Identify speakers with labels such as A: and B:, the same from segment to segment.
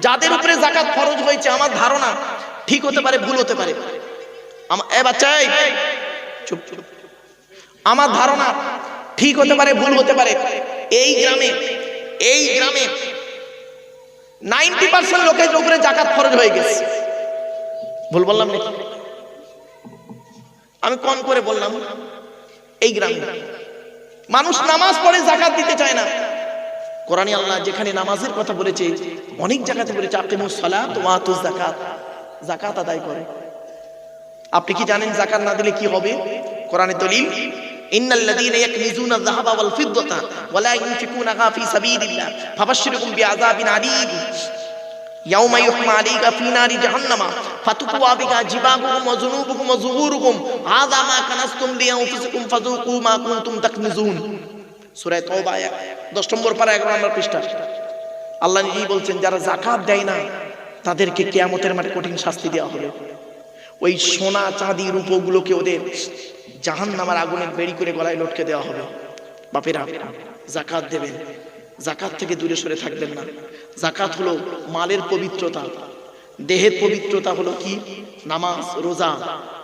A: যাদের উপরে যাকাত ফরজ হয়েছে, আমার ধারণা ঠিক হতে পারে, ভুল হতে পারে, বাচ্চাই চুপ চুপ, আমার ধারণা ঠিক হতে পারে, ভুল হতে পারে, এই গ্রামে 90% লোকের উপরে যাকাত ফরজ হয়ে গেছে। ভুল বললাম নাকি? আমি কম করে বললাম। এই গ্রামে মানুষ নামাজ পড়ে, যাকাত দিতে চায় না। কোরআনে আল্লাহ যেখানে নামাজের কথা বলেছে, অনেক জায়গাতে বলেছে আকিমুস সালাত ওয়া আতুজ যাকাত, যাকাত আদায় করে। আপনি কি জানেন যাকাত না দিলে কি হবে? কোরআনে দলিল, ইন্নাল্লাযীনা ইয়াকনিজুনা আয-যাহাবা ওয়াল ফিদ্দাতা ওয়া লা ইউনফিকুনাহা ফি সাবিলিল্লাহ ফাবাশশিরহুম বিআযাবিন আলীম ইয়াওমা ইউহমা আলাইহা ফি নারি জাহান্নামা ফাতুকওয়া বিহা জিবাহুহুম ওয়া যুনুবুহুম ওয়া যুহুরুহুম হাযা মা কানাসতুম লিআনফুসিকুম ফাযুকু মা কুনতুম তাকনিজুন। সূরা তাওবা 10 নম্বর পারা 11 নম্বর পৃষ্ঠা। আল্লাহ নিজেই বলছেন যারা যাকাত দেয় না তাদেরকে কিয়ামতের মাঠে কঠিন শাস্তি দেওয়া হবে। ওই সোনা চাঁদি রূপগুলোকে ওদের জাহান্নামের আগুনের বেড়ি করে গলায় লটকে দেওয়া হবে। বাপেরা, যাকাত দেবেন, যাকাত থেকে দূরে সরে থাকবেন না। যাকাত হলো মালের পবিত্রতা, দেহের পবিত্রতা হলো কি? নামাজ রোজা,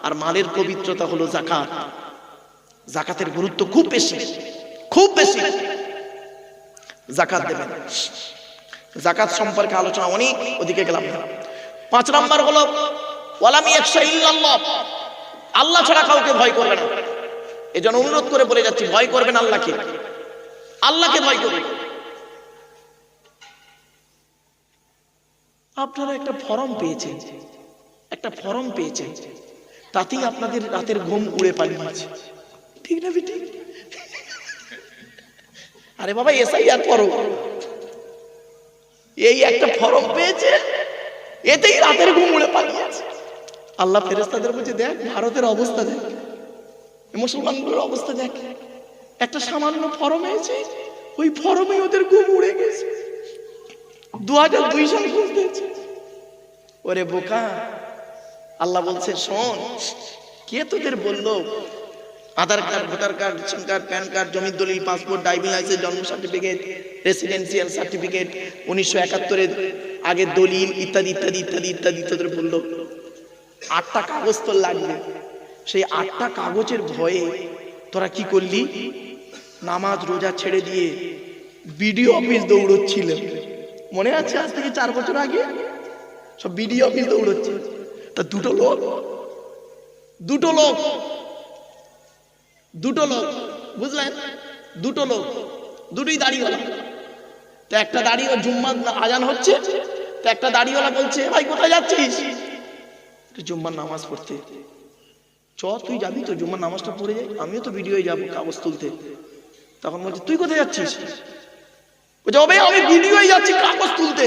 A: আর মালের পবিত্রতা হলো যাকাত। যাকাতের গুরুত্ব খুব বেশি, খুব বেশি। যাকাত দেবেন। যাকাত সম্পর্কে আলোচনা অনেক, ওদিকে গেলাম না। 5 নাম্বার হলো ওয়ালাম ইয়াখশা ইল্লাল্লাহ, আল্লাহ ছাড়া কাউকে ভয় করবে না। এজন্য অনুরোধ করে বলে যাচ্ছি, ভয় করবেন আল্লাহকে, আল্লাহকে ভয় করবেন। আপনারা একটা ফর্ম পেয়েছেন, তাতেই আপনাদের রাতের ঘুম উড়ে পালিয়েছে, ঠিক না বেটি? আরে বাবা, এসআইআর করো, এই একটা ফর্ম পেয়েছে, এতেই রাতের ঘুম উড়ে পালিয়েছে। আল্লাহ ফেরেশতাদের বলছে, দেখ ভারতের অবস্থা, দেখ মুসলমানগুলোর অবস্থা, দেখ একটা সামান্য ফর্ম হয়েছে, ওই ফর্মে ওদের ঘুম উড়ে গেছে। 2002 সাল খুঁজতেছে। ওরে বোকা, আল্লাহ বলছে শোন, কে তোদের বললো Aadhaar card, voter card, ration card, PAN card, জমির দলিল, পাসপোর্ট, ড্রাইভিং লাইসেন্স, জন্ম সার্টিফিকেট, রেসিডেন্সিয়াল সার্টিফিকেট, 1971 আগের দলিল ইত্যাদি ইত্যাদি ইত্যাদি ইত্যাদি তোদের বললো 8টা কাগজ তোর লাগবে। সেই 8টা কাগজের ভয়ে তোরা কি করলি? নামাজ রোজা ছেড়ে দিয়ে বিডিও অফিস দৌড়চ্ছিল। মনে আছে? আজ থেকে 4 বছর আগে সব বিডিও অফিস দৌড়চ্ছে। তা দুটো লোক বুঝলেন, দুটো লোক, দুটোই দাড়িওয়ালা। তো একটা দাড়িওয়ালা, জুম্মার আজান হচ্ছে, তো একটা দাড়িওয়ালা বলছে, ভাই কোথায় যাচ্ছিস? জুম্মার নামাজ পড়তে। চ তুই যাবি তো, জুম্মার নামাজটা পড়ে যাই, আমিও তো ভিডিওয়ে যাবো কাগজ তুলতে। তখন বলছে, তুই কোথায় যাচ্ছিস? বলছে, ওবে আমি ভিডিওয়ে যাচ্ছি কাগজ তুলতে।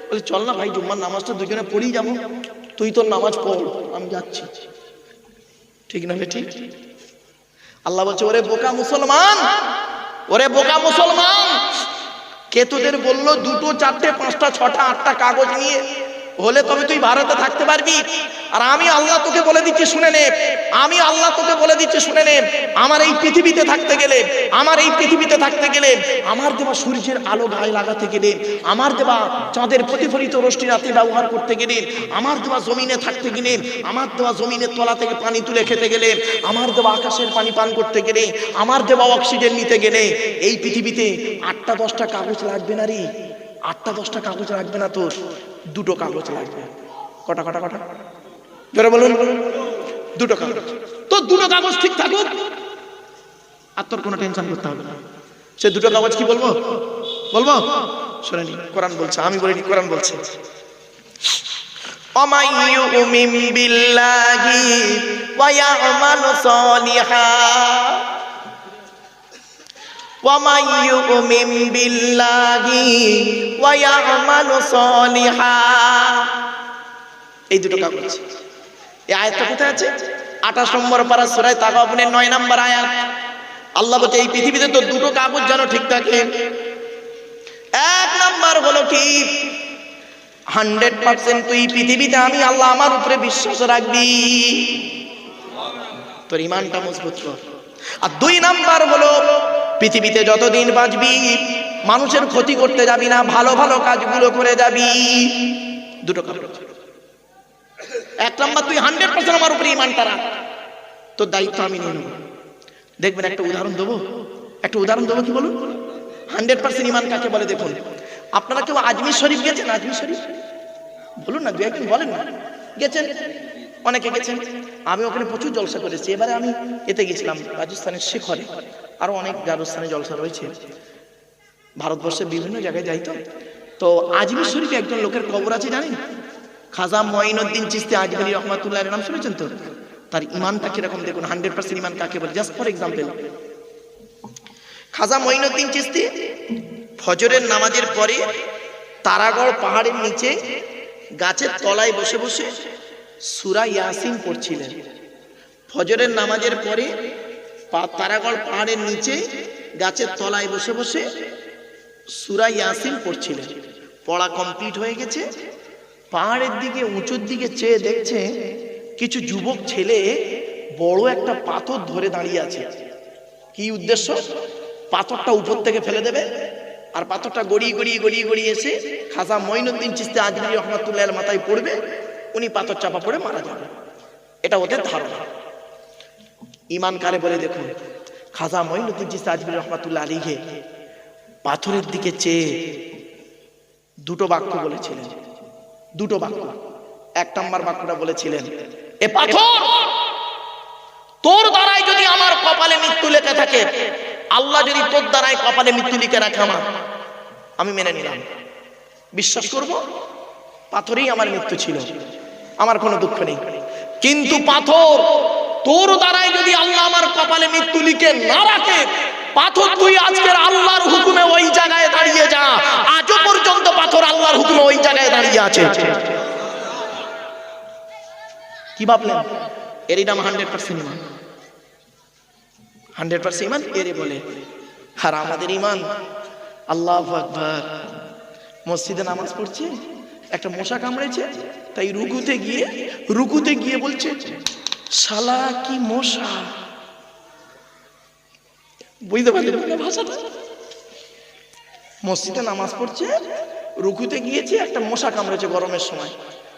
A: বলে, চল না ভাই, জুম্মার নামাজটা দুজনে পড়েই যাবো, তুই তোর নামাজ পড়, আমি যাচ্ছি। ঠিক না বে ঠিক? আল্লাহ বলছে, ওরে বোকা মুসলমান, ওরে বোকা মুসলমান, কে তোদের বললো 2, 4, 5, 6, 8টা কাগজ নিয়ে হলে তবে তুই ভারতে থাকতে পারবি? আর আমি আল্লাহ তোকে বলে দিচ্ছি শুনে নে, আমি আল্লাহ তোকে বলে দিচ্ছি শুনে নে, আমার এই পৃথিবীতে থাকতে গেলে, আমার দেওয়া সূর্যের আলো গায়ে লাগাতে গেলে, আমার দেওয়া চাঁদের প্রতিফলিত রশ্মি রাতে ব্যবহার করতে গেলে, আমার দেওয়া জমিনে থাকতে গেলে, আমার দেওয়া জমিনের তলা থেকে পানি তুলে খেতে গেলে, আমার দেওয়া আকাশের পানি পান করতে গেলে, আমার দেওয়া অক্সিজেন নিতে গেলে, এই পৃথিবীতে 8টা 10টা কাগজ লাগবে না রে। 8টা 10টা কাগজ লাগবে না, তোর 2টো কাগজ লাগবে। কটা জোরে বলুন। 2টো কাগজ। তো 2টো কাগজ ঠিক থাকুক, আর তোর কোনো টেনশন করতে হবে না। সে 2টো কাগজ কি বলবো? শোনেনি, কোরআন বলছে, আমি বলিনি, কোরআন বলছে, ওয়ামাই ইউমিন বিল্লাহি ওয়া ইয়ামালু সালিহান, ওয়ামাই ইউমিন বিল্লাহি ওয়া ইয়ামালু সালিহান। এই 2টো কাগজ। এই আয়াতটা কোথায় আছে? 28 নম্বর পারা সূরা তাগাবুনের 9 নম্বর আয়াত। আল্লাহ বলছে, এই পৃথিবীতে তো 2টো কাগজ যেন ঠিক থাকে। 1 নাম্বার হলো কি? 100% তুই পৃথিবীতে আমি আল্লাহ আমার উপরে বিশ্বাস রাখবি, তোর ঈমানটা মজবুত কর। আর 2 নাম্বার হলো পৃথিবীতে যতদিন বাঁচবি মানুষের ক্ষতি করতে যাবি না, ভালো ভালো কাজগুলো করে যাবি। দুটো কাজ। এক নাম্বার, তুই 100% আমার উপরে ঈমানটা রাখ, তোর দায়িত্ব আমি নিয়ে নেব। দেখবেন একটা উদাহরণ দেবো, কি বলুন? 100% ঈমান কাকে বলে দেখুন। আপনারা কেউ আজমির শরীফ গেছেন? আজমির শরীফ বলুন না, দু একদিন বলেন না। গেছেন? অনেকে গেছেন। আমি ওখানে প্রচুর জলসা করেছি। এবারে আমি এতে গেছিলাম রাজস্থানের শিখরে, আরো অনেক রাজস্থানে জলসা রয়েছে, ভারতবর্ষের বিভিন্ন জায়গায় যাই। তো আজমির শরীফে একজন লোকের কবর আছে জানেন? খাজা মঈনুদ্দিন চিশতি আজমিরি রহমাতুল্লাহর নাম শুনেছেন তো? তার ঈমানটা কিরকম দেখুন। 100% ঈমান কাকে বলে? জাস্ট ফর এক্সাম্পল, খাজা মঈনুদ্দিন চিশতি ফজরের নামাজের পরে তারাগড় পাহাড়ের নিচে গাছের তলায় বসে বসে সূরা ইয়াসিন পড়ছিলেন। ফজরের নামাজের পরে তারাগড় পাহাড়ের নিচে গাছের তলায় বসে বসে সূরা ইয়াসিন পড়ছিলেন। পড়া কমপ্লিট হয়ে গেছে, পাহাড়ের দিকে উঁচুর দিকে চেয়ে দেখছে কিছু যুবক ছেলে বড় একটা পাথর ধরে দাঁড়িয়ে আছে। কি উদ্দেশ্য? পাথরটা উপর থেকে ফেলে দেবে, আর পাথরটা গড়িয়ে গড়িয়ে গড়িয়ে গড়িয়ে এসে খাজা মঈনুদ্দিন চিশতি আজমিরি রহমাতুল্লাহর মাথায় পড়বে, উনি পাথর চাপা পড়ে মারা যাবে। এটা ওদের ধারণা। ঈমান কারে বলে দেখুন। খাজা মঈনুদ্দিন চিশতি আজমিরি রহমাতুল্লাহ আলাইহি পাথরের দিকে চেয়ে দুটো বাক্য বলেছিলেন। দুটো বাক্য। এক নম্বর বাক্যটা বলেছিলেন, এ পাথর, তোর দ্বারাই যদি আমার কপালে মৃত্যু লেখা থাকে, আল্লাহ যদি তোর দ্বারাই কপালে মৃত্যু লিখে রাখে, আমি মেনে নিলাম, বিশ্বাস করব, পাথরেই আমার মৃত্যু ছিল, আমার কোনো দুঃখ নেই। কিন্তু পাথর, তোর দ্বারাই যদি আল্লাহ আমার কপালে মৃত্যু লিখে না রাখে, পাথর তুই আজকের আল্লাহর হুকুমে ওই জায়গায় দাঁড়িয়ে যা। আজও পর্যন্ত পাথর আল্লাহর হুকুমে ওই জায়গায় দাঁড়িয়ে আছে। কি ভাবলেন? এরই নাম 100% ঈমান। 100% ঈমান এরে বলে। আর আমাদের ঈমান, আল্লাহু আকবার, মসজিদে নামাজ পড়ছে, একটা মশা কামড়েছে, তাই রুকুতে গিয়ে বলছে, শালা কি মশা। বুঝতে পারলেন ভাষাটা? মসজিদে নামাজ পড়ছে, রুকুতে গিয়েছে, একটা মশা কামড়েছে গরমের সময়,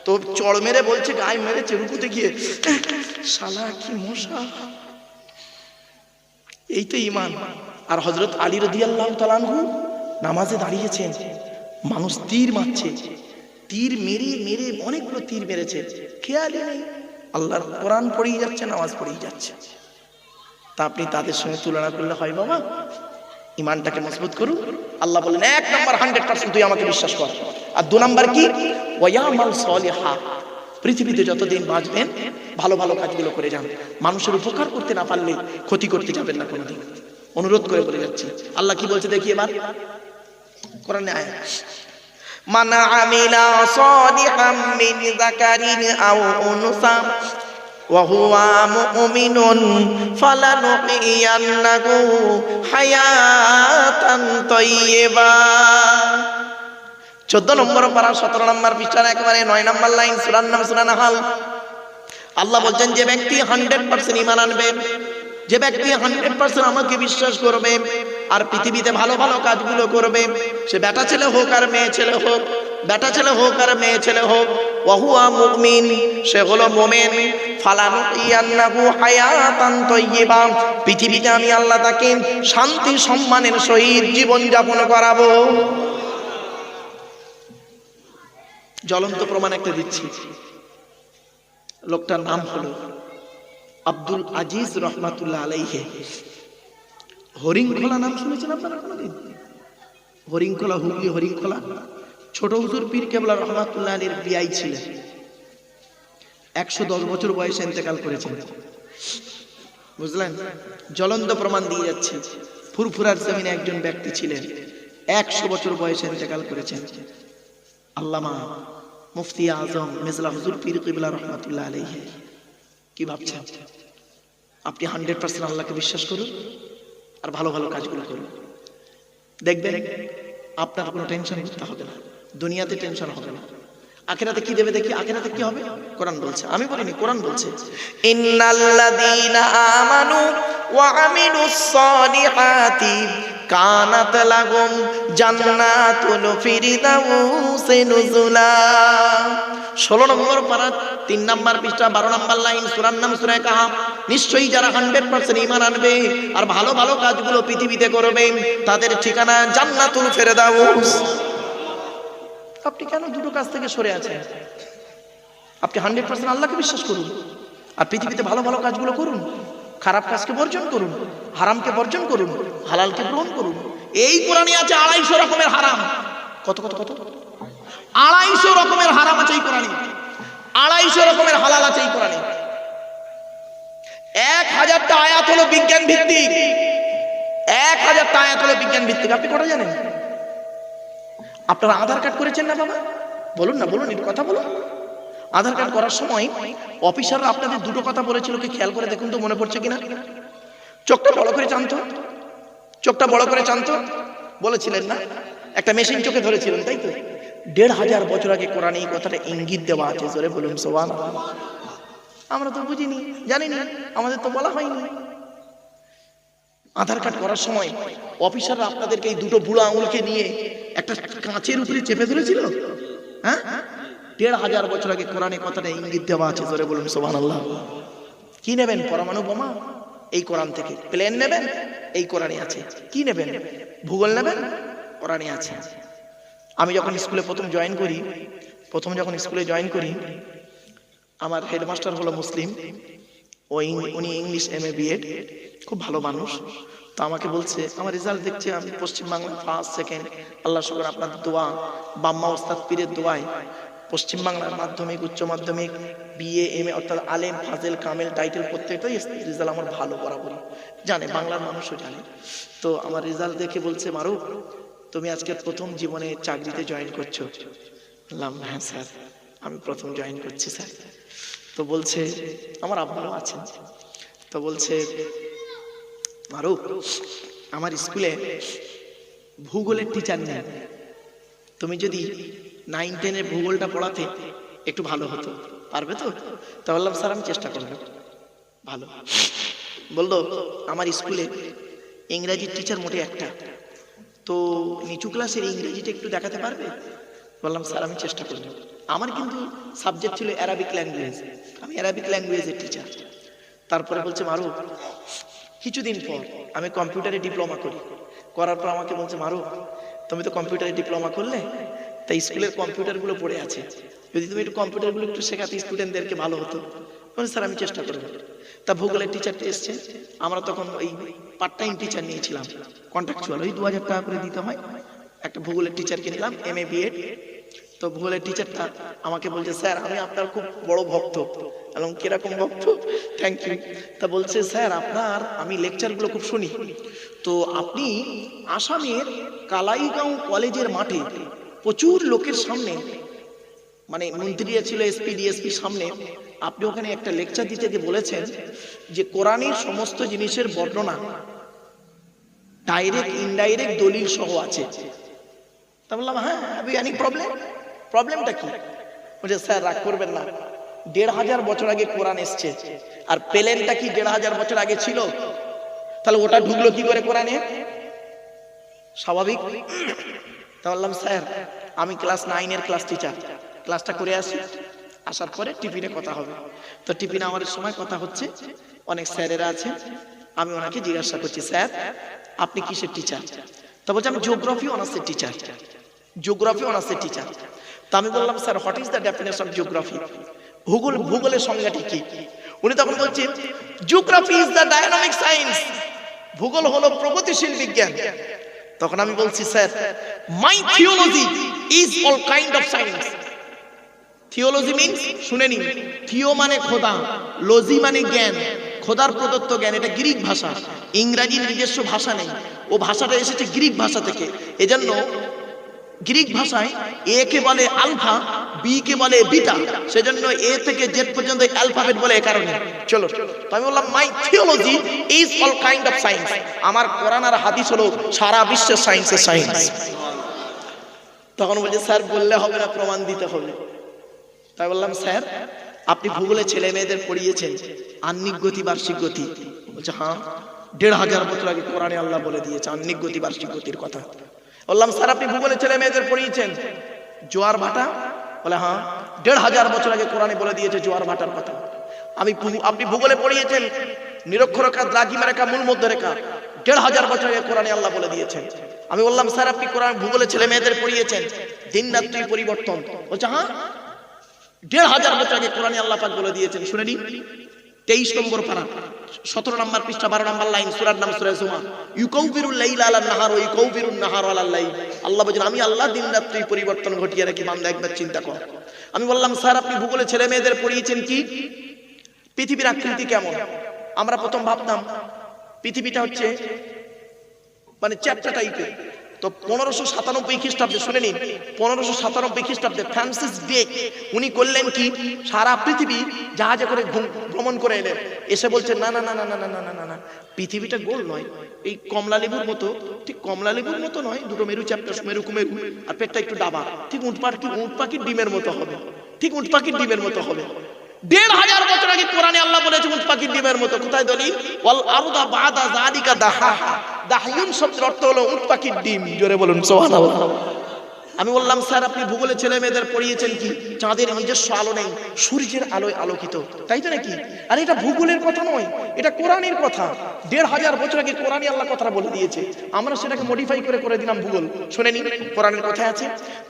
A: তো চড় মেরে বলছে, গায়ে মেরেছে, রুকুতে গিয়ে, শালা কি মশা। এই তো ঈমান। আর হযরত আলী রাদিয়াল্লাহু তাআলা আনহু নামাজে দাঁড়িয়েছেন, মানুষ তীর মারছে, তীর মেরে মেরে অনেকগুলো তীর মেরেছে, খেয়ালই নেই, আল্লাহর কোরআন পড়েই যাচ্ছে, নামাজ পড়েই যাচ্ছে। তা আপনি তাদের সঙ্গে তুলনা করলে হয় বাবা? ঈমানটাকে মজবুত করুন। আল্লাহ বলেন, এক নাম্বার 100% তুই আমাকে বিশ্বাস কর, আর দু নাম্বার কি? ওয়ায়ামাল সলিহা, পৃথিবীতে যতদিন বাঁচবেন ভালো ভালো কাজগুলো করে যান। মানুষের উপকার করতে না পারলে ক্ষতি করতে যাবেন না কোনোদিন। অনুরোধ করে বলে যাচ্ছি। আল্লাহ কি বলছে দেখি এবার কোরআনে আয়াত, মান আমিলা সালিহাম মিন যাকারিন আও উনসা ওয়া হুয়া মুমিনুন ফালানুহিয়ান্নাহু হায়াতান তাইয়্যিবা। 14 নম্বর পারা 17 নম্বর পৃষ্ঠার একেবারে 9 নম্বর লাইন, সূরার নাম সূরা নাহাল। আল্লাহ বলছেন, যে ব্যক্তি 100% ঈমান আনবে, যে ব্যক্তি 100% আমাকে বিশ্বাস করবে আর পৃথিবীতে ভালো ভালো কাজগুলো করবে, সে বেটা ছেলে হোক আর মেয়ে ছেলে হোক, বেটা ছেলে হোক আর মেয়ে ছেলে হোক, ওয়া হুয়া মুমিন, সে হলো মুমিন, ফালানুহিয়ান্নাহু হায়াতান তাইয়্যিবা, পৃথিবীতে আমি আল্লাহ তাকে শান্তি সম্মানের সহিত জীবন যাপন করাবো। জ্বলন্ত প্রমাণ একটা দিচ্ছি। লোকটার নাম হলো আব্দুল আজিজ রহমাতুল্লাহ আলাইহি। হরিংখোলা নাম শুনেছেন আপনারা কোনোদিন? হরিংখোলা, হুগলি হরিংখোলা। ছোট হুজুর পীর কেবলা রহমাতুল্লাহ আলাইহির বিআই ছিলেন। 110 বছর বয়সে ইন্তেকাল করেছেন। বুঝলেন? জ্বলন্ত প্রমাণ দিয়ে যাচ্ছে। ফুরফুরার জমিনে একজন ব্যক্তি ছিলেন, 100 বছর বয়সে ইন্তেকাল করেছেন। আল্লামা মুফতি আজম মির্জা হুজুর পীর কেবলা রহমাতুল্লাহ আলাইহি। কি ভাবছেন? আপনি 100% আল্লাহকে বিশ্বাস করুন আর ভালো ভালো কাজগুলো করুন, দেখবেন আপনার কোনো টেনশন করতে হবে না, দুনিয়াতে টেনশন হবে না। আখিরাতে কি দেবে দেখি? আখিরাতে কি হবে? কোরআন বলছে, আমি বলিনি, কোরআন বলছে, ইন্নাল্লাযীনা আমানু ওয়া আমিলুস সালিহাতি কানাত লাগুম জান্নাতুল ফিরদাউসে নুজুলা। 16 নম্বর পারা 3 নম্বর পৃষ্ঠা 12 নম্বর লাইন, সূরার নাম সূরা কাহাফ। নিশ্চয়ই যারা 100% ঈমান আনবে আর ভালো ভালো কাজগুলো পৃথিবীতে করবে তাদের ঠিকানা জান্নাতুল ফিরদাউস। আপনি কেন দুটো কাজ থেকে সরে আছেন? আপনি 100% আল্লাহকে বিশ্বাস করুন আর পৃথিবীতে ভালো ভালো কাজগুলো করুন, খারাপ কাজকে বর্জন করুন, হারামকে বর্জন করুন, হালালকে গ্রহণ করুন। এই কোরআনে আছে 250 রকমের হারাম। কত কত কত 250 রকমের হারাম আছে এই কোরআনে, 250 রকমের হালাল আছে এই কোরআনে। 1000টা আয়াত হলো বিজ্ঞান ভিত্তিক, 1000টা আয়াত হলো বিজ্ঞান ভিত্তিক। আপনি কটা জানেন? আপনারা আধার কার্ড করেছেন না বাবা? বলুন না, বলুন, একটু কথা বলুন। আধার কার্ড করার সময় অফিসাররা আপনাদের দুটো কথা বলেছিল, কি খেয়াল করে দেখুন তো, মনে পড়ছে কিনা? চোখটা বড় করে জানতো, চোখটা বড় করে জানতো বলেছিলেন না? একটা মেশিন চোখে ধরেছিলেন, তাই তো? 1500 বছর আগে কোরআনে এই কথাটা ইঙ্গিত দেওয়া আছে। জোরে বলুন সুবহানাল্লাহ। আমরা তো বুঝিনি, জানিনি, আমাদের তো বলা হয়নি। আধার কার্ড করার সময় অফিসাররা আপনাদেরকে এই দুটো বুড়ো আঙুলকে নিয়ে একটা কাঁচের উপরে চেপে ধরেছিল। হ্যাঁ, 1500 বছর আগে কোরআনে কথাটা ইঙ্গিত দেওয়া আছে। জোরে বলুন সুবহানাল্লাহ। কি নেবেন? পরমাণু বোমা? এই কোরআন থেকে। প্লেন নেবেন? এই কোরআনে আছে। কি নেবেন? ভূগোল নেবেন? কোরআনে আছে। আমি যখন স্কুলে প্রথম জয়েন করি, আমার হেডমাস্টার হলো মুসলিম, উনি ইংলিশ MA BEd, খুব ভালো মানুষ। তো আমাকে বলছে, আমার রেজাল্ট দেখছে আমি পশ্চিমবাংলা ফার্স্ট সেকেন্ড, আল্লাহ শুকর আপনার দোয়া, বাম্মা ওস্তাদ পীরের দোয়ায় পশ্চিমবাংলার মাধ্যমিক, উচ্চ মাধ্যমিক, BA MA অর্থাৎ আলেম ফাজেল কামেল টাইটেল প্রত্যেকটাই রেজাল্ট আমার ভালো, বরাবরই জানে, বাংলার মানুষও জানে। তো আমার রেজাল্ট দেখে বলছে, মারুফ তুমি আজকে প্রথম জীবনে চাকরিতে জয়েন করছো? বললাম হ্যাঁ স্যার, আমি প্রথম জয়েন করছি স্যার। তো বলছে, আমার আব্বাও আছেন, তো বলছে, মারুফ আমার স্কুলে ভূগোলের টিচার নেই, তুমি যদি 9-10 ভূগোলটা পড়াতে একটু ভালো হতো, পারবে তো? তো বললাম স্যার আমি চেষ্টা করব। ভালো বললো, আমার স্কুলে ইংরেজির টিচার মোটে একটা, তো নিচু ক্লাসের ইংরেজিটা একটু দেখাতে পারবে? বললাম স্যার আমি চেষ্টা করব। আমার কিন্তু সাবজেক্ট ছিল অ্যারাবিক ল্যাঙ্গুয়েজ, আমি অ্যারাবিক ল্যাঙ্গুয়েজের টিচার। তারপরে বলছে, মারুফ কিছুদিন পর আমি কম্পিউটারে ডিপ্লোমা করার পর আমাকে বলছে, মারুফ তুমি তো কম্পিউটারে ডিপ্লোমা করলে, তাই স্কুলের কম্পিউটারগুলো পড়ে আছে, যদি তুমি একটু কম্পিউটারগুলো একটু শেখাতে স্টুডেন্টদেরকে ভালো হতো। বলছে স্যার আমি চেষ্টা করব। তা ভূগোলের টিচারটা এসছে, আমরা তখন ওই পার্ট টাইম টিচার নিয়েছিলাম, কন্ট্রাকচুয়াল, ওই 2000 টাকা করে দিতে হয়। একটা ভূগোলের টিচারকে নিলাম, MA BEd। তো ভূগোলের টিচারটা আমাকে বলছে, স্যার আমি আপনার খুব বড় ভক্ত। এবং কিরকম ভক্ত? Thank you. তা বলছে, স্যার আপনার আমি লেকচারগুলো খুব শুনি, তো আপনি আসামের কালাইগাঁও কলেজের মাঠে প্রচুর লোকের সামনে, মানে মন্ত্রীরা ছিল, SP DSP সামনে, আপনি ওখানে একটা লেকচার দিতে গিয়ে বলেছেন যে কোরআনের সমস্ত জিনিসের বর্ণনা ডাইরেক্ট ইনডাইরেক্ট দলিল সহ আছে। তা বললাম হ্যাঁ, এনি প্রবলেমটা কি? বলছে স্যার রাগ করবেন না, 1500 বছর আগে কোরআন এসছে, আর প্লেনটা কি 1500 বছর আগে ছিল? তাহলে ওটা ঢুকলো কি করে কোরআনে? স্বাভাবিক। তা বললাম স্যার আমি ক্লাস 9 ক্লাস টিচার, ক্লাসটা করে আসি, আসার পরে টিফিনে কথা হবে। তো টিফিনে আমার সময় কথা হচ্ছে, অনেক স্যারেরা আছে, আমি ওনাকে জিজ্ঞাসা করছি, স্যার আপনি কিসের টিচার? তা বলছে আমি জিওগ্রাফি অনার্সের টিচার, জিওগ্রাফি অনার্সের টিচার। তা আমি বললাম sir what is the definition of geography? ভূগোলের সংজ্ঞাটি কি? উনি তখন বলছেন geography is the dynamic science, ভূগোল হলো প্রগতিশীল বিজ্ঞান। তখন আমি বলছি sir my theology is all kind of science. Theology means, শুনে নিন, থিও মানে খোদা, লজি মানে জ্ঞান, খোদার প্রদত্ত জ্ঞান। এটা গ্রিক ভাষা, ইংরেজির নিজস্ব ভাষা নেই, ও ভাষাটা এসেছে গ্রিক ভাষা থেকে। এজন্য গ্রিক ভাষায় এ কে বলে আলফা, বি কে বলে বিটা, সেজন্য এ থেকে জেড পর্যন্ত অ্যালফাবেট বলে, এ কারণে। চলো, তো আমি বললাম my theology is all kind of science, আমার কোরআন আর হাদিস হলো সারা বিশ্বের সায়েন্সের সায়েন্স। তখন বলছে স্যার বললে হবে না, প্রমাণ দিতে হবে। তাই বললাম স্যার আপনি ভূগোলে ছেলে মেয়েদের পড়িয়েছেন আহ্নিক গতি বার্ষিক গতি? বলছে হ্যাঁ। 1500 বছর আগে কোরআনে আল্লাহ বলে দিয়েছে আহ্নিক গতি বার্ষিক গতির কথা। বললাম স্যার আপনি ভূগোলে ছেলে মেয়েদের পড়িয়েছেন জোয়ার ভাটা? বলে হ্যাঁ। 1500 বছর আগে কোরআনে বলে দিয়েছে জোয়ার ভাটার কথা। আপনি ভূগোলে পড়িয়েছেন নিরক্ষরেখা, দ্রাঘিমারেখা, মূল মধ্যরেখা? 1500 বছর আগে কোরআনে আল্লাহ বলে দিয়েছেন। আমি বললাম স্যার আপনি কোরআন ভূগোলে ছেলে মেয়েদের পড়িয়েছেন দিন রাত্রি পরিবর্তন? বলছে হ্যাঁ। 1500 বছর আগে কোরআনে আল্লাহ পাক বলে দিয়েছেন। শুনে নিন 23 নম্বর পারা 17 নম্বর পৃষ্ঠা 12 নম্বর লাইন, সূরার নাম সূরা জুমা। ইউকাউবিরুল লাইলা আলান নাহার ওয়া ইউকাউবিরুন নাহার আলাল লাইল। আল্লাহ বলেন আমি আল্লাহ দিন রাত্রি পরিবর্তন ঘটিয়ে রাখি, বান্দা একবার চিন্তা কর। আমি বললাম স্যার আপনি ভূগোলে ছেলে মেয়েদের পড়িয়েছেন কি পৃথিবীর আকৃতি কেমন? আমরা প্রথম ভাবতাম পৃথিবীটা হচ্ছে মানে চ্যাপ্টা টাইপের। তো 1597 খ্রিস্টাব্দে, শুনে নিন 1597 খ্রিস্টাব্দে ফ্রান্সিস ডেক উনি করলেন কি সারা পৃথিবী জাহাজে করে ভ্রমণ করে এলেন। এসে বলছেন না না না না না না না না না, পৃথিবীটা গোল নয়, এই কমলা লেবুর মতো, ঠিক কমলা লেবুর মতো নয়, দুটো মেরু চ্যাপ্টা, মেরু কুমেরু, আর পেটটা একটু ডাবা, ঠিক উট পাখির ডিমের মতো হবে, ঠিক উট পাখির ডিমের মতো হবে। 1500 বছর আগে কোরআনে আল্লাহ বলেছে উট পাখির ডিমের মতো। কোথায় দলিল? ওয়াল আরদা বাদা যালিকা দাহাহা। দাহিয়ুন শব্দের অর্থ হলো উট পাখির ডিম। জোরে বলুন সুবহানাল্লাহ। আমি বললাম স্যার আপনি ভূগোলে ছেলে মেয়েদের পড়িয়েছেন কি চাঁদের নিজস্ব আলো নেই, সূর্যের আলোয় আলোকিত, তাই তো নাকি? আর এটা ভূগোলের কথা নয়, এটা কোরআনের কথা। 1500 বছর আগে কোরআনে আল্লাহ কথা বলে দিয়েছে, আমরা সেটাকে মডিফাই করে দিলাম ভূগোল। শুনে নিন কোরআনের কথায় আছে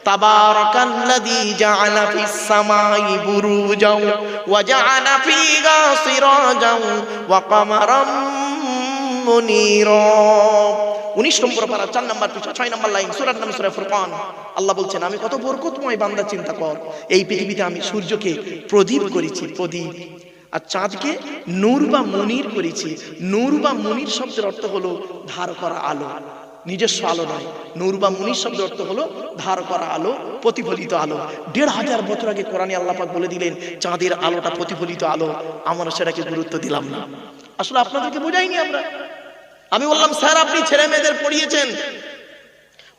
A: তাবারাকাল্লাযী জাআলা ফিস সামাই বুরুজাও ওয়া জাআলা ফিহা সিরাজাও ওয়া কামারাম মুনীরা। 19 নম্বর পারা 4 নম্বর পৃষ্ঠা 6 নম্বর লাইন, সূরার নাম সূরা ফুরকান। আল্লাহ বলছেন আমি কত বরকতময় বান্দা, চিন্তা কর। এই পৃথিবীতে আমি সূর্যকে প্রদীপ করেছি, প্রদীপ, আর চাঁদকে নূর বা মুনির করেছি। নূর বা মুনির শব্দের অর্থ হলো ধার করা আলো, নিজস্ব আলো নয়। নূর বা মুনির শব্দের অর্থ হলো ধার করা আলো, প্রতিফলিত আলো। 1500 বছর আগে কোরআনে আল্লাহ পাক বলে দিলেন চাঁদের আলোটা প্রতিফলিত আলো, আমরা সেটাকে গুরুত্ব দিলাম না। আসলে আপনাদেরকে বোঝাইনি আমরা। আমি বললাম স্যার আপনি ছেলে মেয়েদের পড়িয়েছেন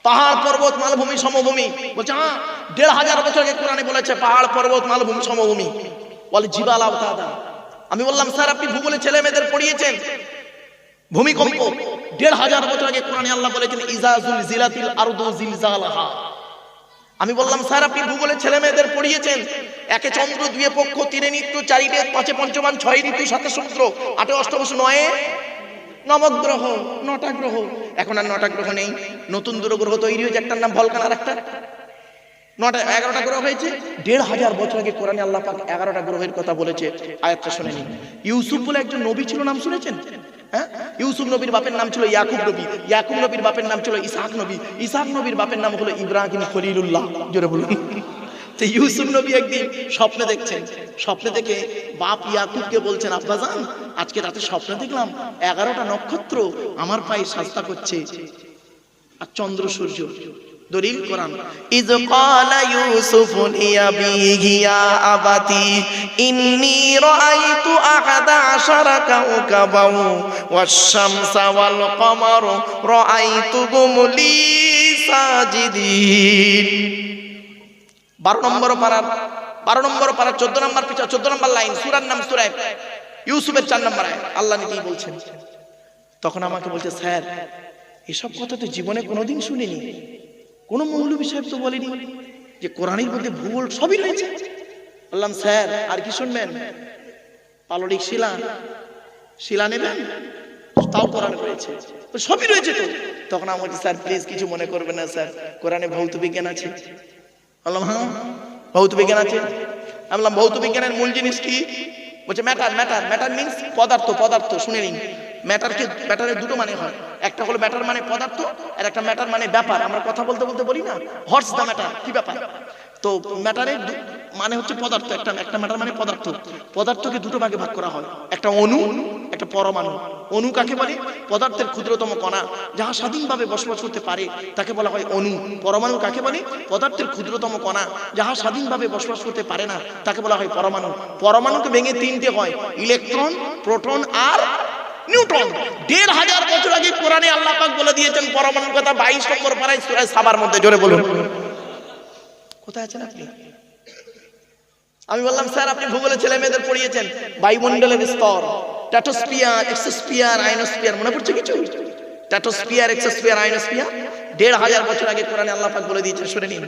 A: পাহাড় পর্বত মালভূমি সমভূমি? বলছে হ্যাঁ। 1500 বছর আগে কোরআনে বলেছে পাহাড় পর্বত মালভূমি সমভূমি, বলে জিবাল আওতাদা। আমি বললাম স্যার আপনি ভূগোলে ছেলে মেয়েদের পড়িয়েছেন ভূমিকম্প? 1500 বছর আগে কোরআনে আল্লাহ বলেছেন ইজা জুলজিলাতিল আরদু জিলজালাহা। আমি বললাম স্যার আপনি ভূগোলে ছেলে মেয়েদের পড়িয়েছেন একে চন্দ্র, দুয়ে পক্ষ, তিনে নিত্য, চারি বেদ, পাঁচে পঞ্চমান, ছয় ঋতু, সাথে সমুদ্র, আটে অষ্টমাস, নয়ে নবগ্রহ, 9টা গ্রহ। এখন আর 9টা গ্রহ নেই, নতুন দুটো গ্রহ তৈরি হয়েছে, একটার নাম ভলকান আর একটা 11টা গ্রহ হয়েছে। 1500 বছর আগে কোরআনে আল্লাহ পাক 11টা গ্রহের কথা বলেছে। আয়াতটা শুনে নিন। ইউসুফ বলে একজন নবী ছিল, নাম শুনেছেন? হ্যাঁ, ইউসুফ নবীর বাপের নাম ছিল ইয়াকুব নবী, ইয়াকুব নবীর বাপের নাম ছিল ইসহাক নবী, ইসহাক নবীর বাপের নাম হলো ইব্রাহিম খলিলুল্লাহ। জোরে বলুন। তো ইউসুফ নবী একদিন স্বপ্নে দেখছেন, স্বপ্নে দেখে বাপ ইয়াকুবকে বলছেন আব্বাজান আজকে রাতে স্বপ্নে দেখলাম 11টা নক্ষত্র আমার পায়ে সাজদা করছে আর চন্দ্র সূর্য। দলিল কোরআন। ইয ক্বালা ইউসুফ লিআবিহি ইয়া আবাতি ইন্নী রাআইতু আহাদা আশারা কাওকাবাও ওয়াশ-শামসা ওয়াল কমারা রাআইতুহুম লি সাজিদিন। 12 নম্বর পারা 14 নম্বর পৃষ্ঠা 14 নম্বর লাইন, সূরার নাম সূরা ইউসুফের 4 নম্বর আয়াত। আল্লাহ নিজেই বলছেন। তখন আমাকে বলছে স্যার এসব কথা তো জীবনে কোনোদিন শুনিনি, কোন মৌলবী সাহেব তো বলেনি যে কোরআনের মধ্যে ভূগোল সবই রয়েছে। বললাম স্যার আর কি শুনবেন? পাললিক শিলা নেবেন, তাও কোরআনে রয়েছে, সবই রয়েছে তো। তখন আমাকে স্যার প্লিজ কিছু মনে করবেন না স্যার, কোরআনে ভৌত বিজ্ঞান আছে। বললাম হ্যাঁ ভৌত বিজ্ঞান আছে। আমি বললাম ভৌত বিজ্ঞানের মূল জিনিস কি? বলছে ম্যাটার। ম্যাটার মিন্স পদার্থ। শুনে নিন, ম্যাটারের দুটো মানে হয়, একটা হলো ম্যাটার মানে পদার্থ, আর একটা ম্যাটার মানে ব্যাপার। আমরা কথা বলতে বলি না হোয়াটস দ্য ম্যাটার, কি ব্যাপার? তো ম্যাটারের মানে হচ্ছে পদার্থ, একটা ম্যাটার মানে পদার্থ। পদার্থকে দুটো ভাগে ভাগ করা হয়, একটা অণু, একটা পরমাণু। অণু কাকে বলে? পদার্থের ক্ষুদ্রতম কণা যাহা স্বাধীনভাবে বসবাস করতে পারে তাকে বলা হয় অণু। পরমাণু কাকে বলে? পদার্থের ক্ষুদ্রতম কণা যাহা স্বাধীনভাবে বসবাস করতে পারে না তাকে বলা হয় পরমাণু। পরমাণুকে ভেঙে 3টে হয়, ইলেকট্রন, প্রোটন আর নিউট্রন। 1500 বছর আগে কোরআনে আল্লাহ পাক বলে দিয়েছেন পরমাণুর কথা 22 নম্বর পারায় সূরা সাবার মধ্যে। জোরে বলুন। কোথায় আছেন আপনি? আমি বললাম স্যার আপনি ভূগোলে ছেলে মেয়েদের পড়িয়েছেন বায়ুমণ্ডলের স্তর, স্ট্র্যাটোস্ফিয়ার, এক্সোস্ফিয়ার, আয়নোস্ফিয়ার, মনে পড়ছে কিছু? স্ট্র্যাটোস্ফিয়ার, এক্সোস্ফিয়ার, আয়নোস্ফিয়ার 1500 বছর আগে কোরআনে আল্লাহ পাক বলে দিয়েছেন, শুনে নিন।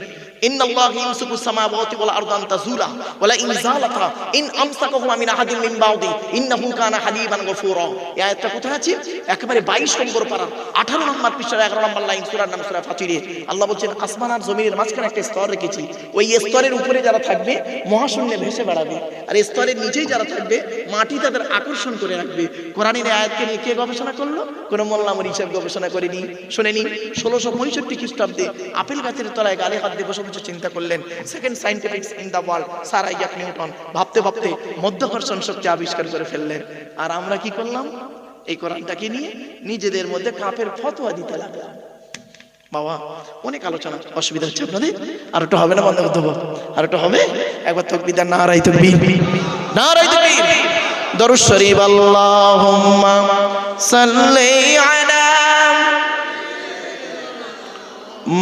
A: ইন্নাল্লাহু ইয়ামসিকু সামাওয়াতি ওয়াল আরদা আন তাযুলা ওয়ালা ইন যালাতা ইন আমসাকাহুমা মিন আহাদিন মিন বা'দি ইন্নাহু কানা হালিমান গফুরা। এই আয়াতটা কোথায় আছে? একেবারে 22 নম্বর পারা 18 নম্বর পৃষ্ঠার 11 নম্বর লাইন, সূরার নাম সূরা ফাতিরে। আল্লাহ বলছেন আসমান আর জমিনের মাঝখানে একটা স্তর রেখেছি, ওই স্তরের উপরে যারা থাকবে মহাশূন্যে ভেসে বেড়াবে, আর স্তরের নিচেই যারা থাকবে মাটি তাদের আকর্ষণ করে রাখবে। কোরআনের আয়াতকে নিয়ে কে গবেষণা করলো? কোন মোল্লা মুরি সাহেব গবেষণা করেনি। শুনে নিন, 1665 খ্রিস্টাব্দে আপেল গাছের তলায় গালে হাত দিয়ে বসে বসে চিন্তা করলেন, second scientific in the world, sir Isaac Newton. ভাবতে ভাবতে মধ্যাকর্ষণ শক্তি আবিষ্কার করে ফেললেন। আর আমরা কি করলাম? এই কোরআনটাকে নিয়ে নিজেদের মধ্যে কাপের ফতোয়া দিতে লাগলাম। বাবা, অনেক আলোচনা, অসুবিধা হচ্ছে আপনাদের? আর একটু হবে না? বন্ধ করতে হবে? আর একটু হবে? একবার তাকবীর দেন, নারায়ে তাকবীর, নারায়ে তাকবীর, দরুদ শরীফ, আল্লাহুম্মা সাল্লি আলা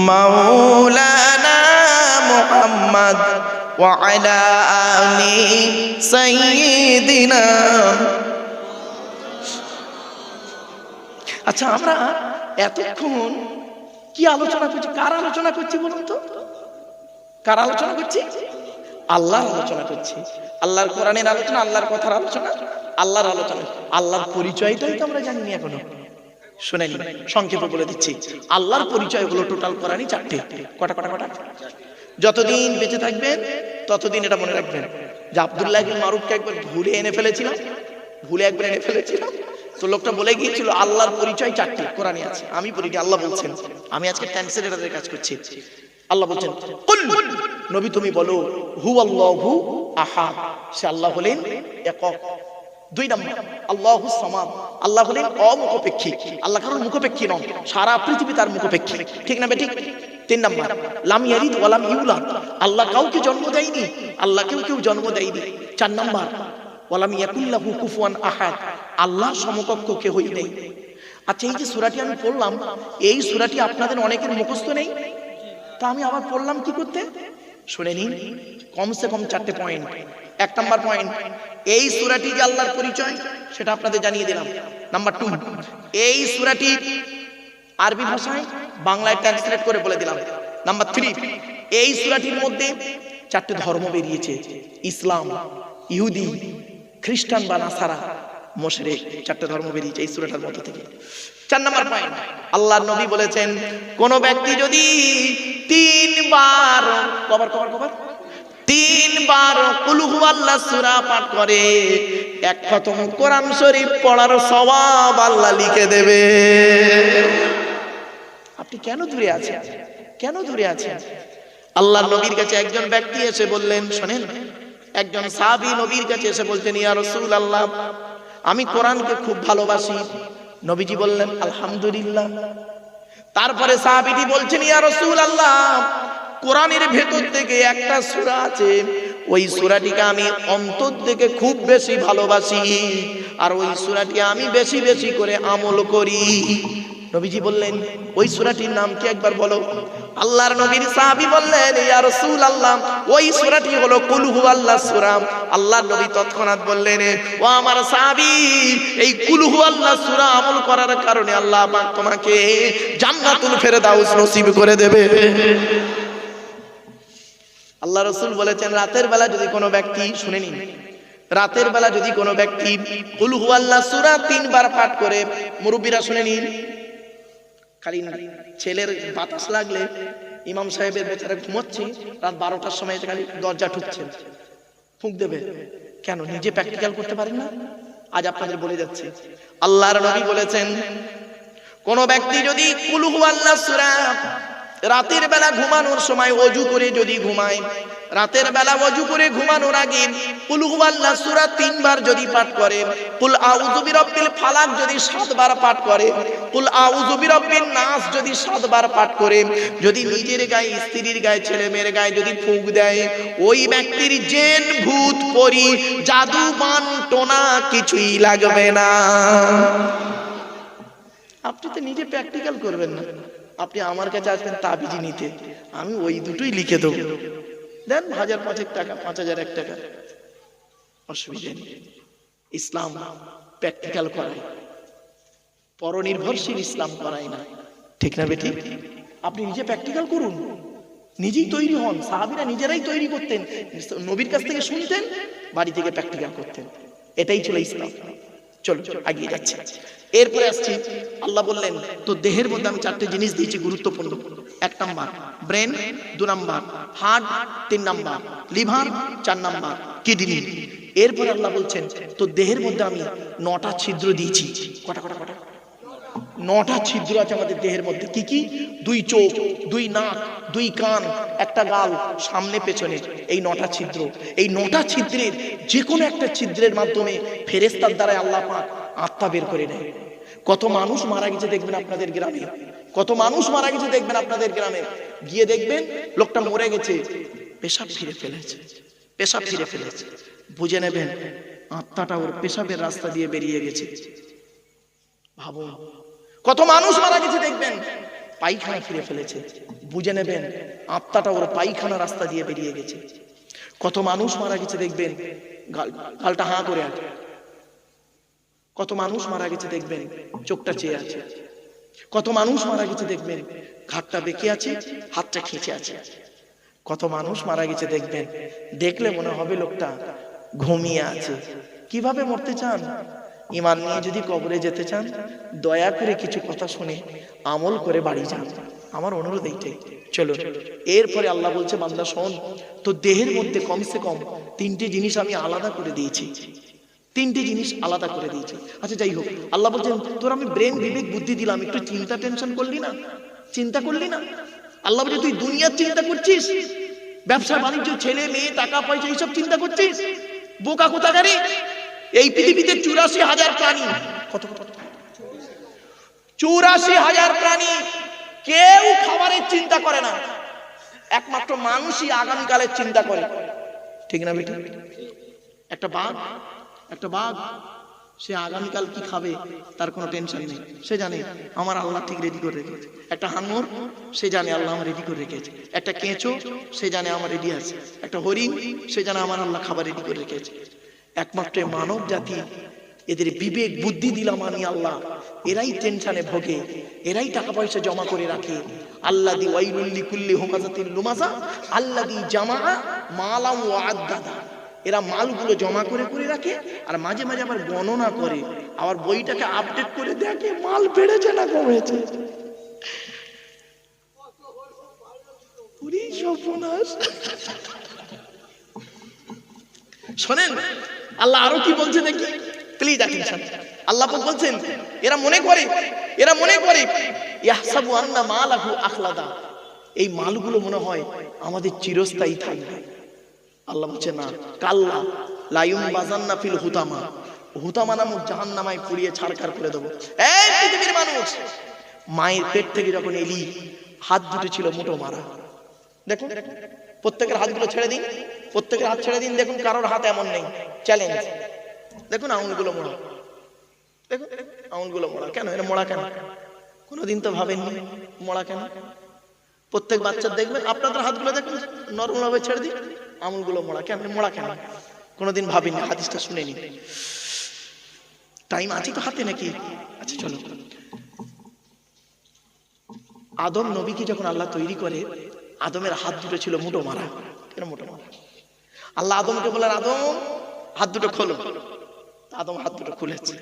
A: মাওলানা মুহাম্মদ ওয়া আলা আলি সাইয়্যিদিনা। আচ্ছা, আমরা এতক্ষণ কি আলোচনা করছি? কার আলোচনা করছি বলুন তো? কার আলোচনা করছি? আল্লাহর আলোচনা করছি। আল্লাহর কোরআনের আলোচনা, আল্লাহর কথার আলোচনা, আল্লাহর আলোচনা। আল্লাহর পরিচয়টাই তো আমরা জানিনি এখনো। শুনেন, সংক্ষেপে বলে দিচ্ছি। আল্লাহর পরিচয় হলো টোটাল কোরআনই 4টে। কটা কটা কটা? যতদিন বেঁচে থাকবেন ততদিন এটা মনে রাখবেন যে আব্দুল্লাহ ইবনে মারুফকে একবার ভুলে এনে ফেলেছিলাম, তো লোকটা বলে গিয়েছিল আল্লাহর পরিচয় 4টে কোরআনে আছে। আমি বলি আল্লাহ বলছেন, আমি আজকে ট্রান্সলেটরের কাজ করছি। আল্লাহ বলছেন, কুল, নবী তুমি বলো, হুয়াল্লাহু আহাদ, সে আল্লাহ হলেন একক। 2 নম্বর, আল্লাহুস সামাদ, আল্লাহ হলেন অমুখাপেক্ষী। আল্লাহ কারোর মুখাপেক্ষী নন, সারা পৃথিবী তার মুখাপেক্ষী। ঠিক না বেঠিক? 3 নম্বর, লাম ইয়ালিদ ওয়া লাম ইউলাদ, আল্লাহ কাউকে জন্ম দেয়নি, আল্লাহ কেউ জন্ম দেয়নি। 4 নম্বর, ওয়ালাম ইয়াকুল্লাহু কুফুয়ান আহাদ, আল্লাহর সমকক্ষ কেউই নেই। আচ্ছা, এই যে সূরাটি আমি পড়লাম, এই সূরাটি আপনাদের অনেকের মুখস্থ নেই, তা আমি আবার পড়লাম কি করতে? শুনে নিন, কমসে কম 4টে পয়েন্ট। 1 নম্বর পয়েন্ট, এই সূরাটি যে আল্লাহর পরিচয় সেটা আপনাদের জানিয়ে দিলাম। নাম্বার 2, এই সূরাটি আরবি ভাষায় বাংলায় ট্রান্সলেট করে বলে দিলাম। নাম্বার 3, এই সূরাটির মধ্যে 4টে ধর্ম বেরিয়েছে, ইসলাম, ইহুদি, খ্রিস্টান বা নাসারা, মুশরিক, 4টে ধর্ম বেরিয়েছে এই সূরাটার মধ্যে থেকে। 4 নম্বর পয়েন্ট, আল্লাহর নবী বলেছেন কোন ব্যক্তি যদি 3 বার কুল হুয়াল্লাহ সূরা পাঠ করে, 1 খতম কোরআন শরীফ পড়ার সওয়াব আল্লাহ লিখে দেবে। আপনি কেন দূরে আছেন? কেন দূরে আছেন? আল্লাহর নবীর কাছে একজন ব্যক্তি এসে বললেন, শুনেন, একজন সাহাবী নবীর কাছে এসে বলছেন, ইয়া রাসূলুল্লাহ, আমি কোরআনকে খুব ভালোবাসি। নবীজি বললেন আলহামদুলিল্লাহ। তারপরে সাহাবীটি বলছেন, ইয়া রাসূলুল্লাহ, কোরআনের ভেতর থেকে একটা সূরা আছে, ওই সূরাটিকে আমি অন্তর থেকে খুব বেশি ভালোবাসি, আর ওই সূরাটি আমি বেশি বেশি করে আমল করি। নবীজি বললেন, ওই সূরাটির নাম কি একবার বলো? আল্লাহর নবীর সাহাবী বললেন, ইয়া রাসূলুল্লাহ, ওই সূরাটি হলো কুল হুয়াল্লাহ সূরা। আল্লাহর নবী তৎক্ষণাৎ বললেন, ও আমার সাহাবী, এই কুল হুয়াল্লাহ সূরা আমল করার কারণে আল্লাহ পাক তোমাকে জান্নাতুল ফেরদাউস নসিব করে দেবে। আল্লাহ রাসূল বলেছেন, রাতের বেলা যদি কোনো ব্যক্তি, শুনে নিন, রাতের বেলা যদি কোনো ব্যক্তি কুল হুয়াল্লাহ সূরা 3 বার পাঠ করে, মুরব্বীরা শুনে নিন, খালি ছেলের বাতাস লাগলে ইমাম সাহেবের বেচারা ঘুমোচ্ছে, রাত 12টার সময় খালি দরজা ঠুকছে, ফুঁক দেবে কেন? নিজে প্র্যাকটিক্যাল করতে পারেন না? আজ আপনাদের বলে যাচ্ছে, আল্লাহর নবী বলেছেন কোন ব্যক্তি যদি কুল হুয়াল্লাহ সূরা রাতের বেলা ঘুমানোর সময় ওযু করে যদি ঘুমায়, রাতের বেলা ওযু করে ঘুমানোর আগে কুল হুয়াল্লাহ সূরা 3 বার যদি পাঠ করে, কুল আউযু বিরাব্বিল ফালাক যদি 7 বার পাঠ করে, কুল আউযু বিরাব্বিন নাস যদি 7 বার পাঠ করে, যদি নিজের গায়ে, স্ত্রীর গায়ে, ছেলে মেয়ের গায়ে যদি ফুঁক দেয়, ওই ব্যক্তির জিন ভূত পরি জাদু বান টোনা কিছুই লাগবে না। আপনি তো নিজে প্র্যাকটিক্যাল করবেন না, আপনি আমার কাছে আসবেন তাবিজি নিতে, আমি ওই দুটোই লিখে দেবো, দেন 1005 টাকা, 5001 টাকা, অসুবিধা নেই। ইসলাম প্র্যাকটিক্যাল করায়, পরনির্ভরশীল ইসলাম করায় না। ঠিক না বেঠিক? আপনি নিজে প্র্যাকটিক্যাল করুন, নিজেই তৈরি হন। সাহাবীরা নিজেরাই তৈরি করতেন, নবীর কাছ থেকে শুনতেন, বাড়ি থেকে প্র্যাকটিক্যাল করতেন। এটাই ছিল ইসলাম। চলো এগিয়ে যাচ্ছে। এরপরে আসছি, আল্লাহ বললেন তো দেহের মধ্যে আমি 4টে জিনিস দিয়েছি গুরুত্বপূর্ণ। 1 number brain, 2 number heart, 3 number liver, 4 number kidney. এরপরে আল্লাহ বলছেন তো দেহের মধ্যে আমি 9টা ছিদ্র দিয়েছি। কটা কটা কটা? 9টা ছিদ্র আছে আমাদের দেহের মধ্যে। কি কি? 2 চোখ, 2 নাক, 2 কান, 1টা গাল, সামনে পেছনে, এই 9টা ছিদ্র। এই 9টা ছিদ্রের যে কোনো একটা ছিদ্রের মাধ্যমে ফেরেশতার দ্বারা আল্লাহ পাক আত্মা বের করে নেয়। কত মানুষ মারা গেছে দেখবেন আপনাদের গ্রামে, কত মানুষ মারা গেছে দেখবেন আপনাদের গ্রামে, গিয়ে দেখবেন লোকটা মরে গেছে, পেশাব ফিরে ফেলেছে, পেশাব ফিরে ফেলেছে, বুঝে নেবেন আত্মাটা ওর পেশাবের রাস্তা দিয়ে বেরিয়ে গেছে। ভাবুন, কত মানুষ মারা গেছে দেখবেন পায়খানা ফিরে ফেলেছে, বুঝে নেবেন আত্মাটা ওর পায়খানা রাস্তা দিয়ে বেরিয়ে গেছে। কত মানুষ মারা গেছে দেখবেন গালটা হাঁ করে আছে, কত মানুষ মারা গেছে দেখবেন চোখটা চেয়ে আছে, কত মানুষ মারা গেছে দেখবেন ঘাটটা বেঁকে আছে, হাতটা খেঁচে আছে, কত মানুষ মারা গেছে দেখবেন দেখলে মনে হবে লোকটা ঘুমিয়ে আছে। কিভাবে মরতে চান? ঈমান নিয়ে যদি কবরে যেতে চান, দয়া করে কিছু কথা শুনে আমল করে বাড়ি যান, আমার অনুরোধ এইটাই। চলো এরপরে আল্লাহ বলছে বান্দা শোন, তো দেহের মধ্যে কমসে কম 3টে জিনিস আমি আলাদা করে দিয়েছি, 3টে জিনিস আলাদা করে দিয়েছি। আচ্ছা যাই হোক, আল্লাহ বলছেন তোর আমি ব্রেন, বিবেক, বুদ্ধি দিলাম, একটু চিন্তা টেনশন করলি না, চিন্তা করলি না? আল্লাহ বলছে তুই দুনিয়ার চিন্তা করছিস, ব্যবসা বাণিজ্য, ছেলে মেয়ে, টাকা পয়সা, এইসব চিন্তা করছিস? বোকা কোথাকারে! এই পৃথিবীতে 84,000 প্রাণী, কত কত 84,000 প্রাণী, কেউ খাবারের চিন্তা করে না, একমাত্র মানুষই আগামীকালের চিন্তা করে। ঠিক না বেটা? একটা বাঘ সে আগামীকাল কি খাবে তার কোনো টেনশন নেই, সে জানে আমার আল্লাহ ঠিক রেডি করে রেখেছে। একটা হাঙর সে জানে আল্লাহ আমার রেডি করে রেখেছে। একটা কেঁচো সে জানে আমার রেডি আছে। একটা হরিণ সে জানে আমার আল্লাহ খাবার রেডি করে রেখেছে। একমাত্র মানব জাতি, এদের বিবেক বুদ্ধি দিলাম আমি আল্লাহ, এরাই টেনশনে ভোগে, এরাই টাকা পয়সা জমা করে রাখে। আল্লাযী ওয়াইলুল লিকুল্লি হুমাযাতিন লুমাযা আল্লাযী জামাআ মালাম ওয়া আদ্দাদা। এরা মালগুলো জমা করে করে রাখে আর মাঝে মাঝে আবার গণনা করে, আবার বইটাকে আপডেট করে দেখে মাল বেড়েছে না কমেছে। পুরি সর্বনাশ। শোনেন আল্লাহ আরো কি বলছে দেখি, প্লিজ অ্যাটেনশন। আল্লাহ বলছেন এরা মনে করে ইয়াহসাবু আন্না মালাহু আখলাদা, এই মালগুলো মনে হয় আমাদের চিরস্থায়ী থাকবে। আল্লাহ বলছে না, কাল্লা লায়ুম বাজান্না ফিল হুতামা, হুতামা নামক জাহান্নামায় পুড়িয়ে ছারখার করে দেবো। এই পৃথিবীর মানুষ, মায়ের পেট থেকে যখন এলি হাত দুটো ছিল মুঠো মারা, দেখুন প্রত্যেকের হাতগুলো ছেড়ে দিন, প্রত্যেকের হাত ছেড়ে দিন, দেখুন কারোর হাত এমন নেই, চ্যালেঞ্জ। দেখুন আঙুলগুলো মোড়া, দেখুন আঙুলগুলো মোড়া। কেন এরা মোড়া কেন? কোনোদিন তো ভাবেননি মোড়া কেন? প্রত্যেক বাচ্চার দেখবেন, আপনাদের হাতগুলো দেখুন নরম ভাবে ছেড়ে দিন, আঙুলগুলো মোড়া। কেন মোড়া কেন? কোনোদিন ভাবেননি, হাদিসটা শুনেনি। টাইম আছে তো হাতে নাকি? আচ্ছা চলো, আদম নবীকে যখন আল্লাহ তৈরি করে, আদমের হাত দুটো ছিল মুঠো মারা। কেন মুঠো মারা? আল্লাহ আদমকে বলেন আদম হাত দুটো খোলো, আদম হাত দুটো খুলেছে।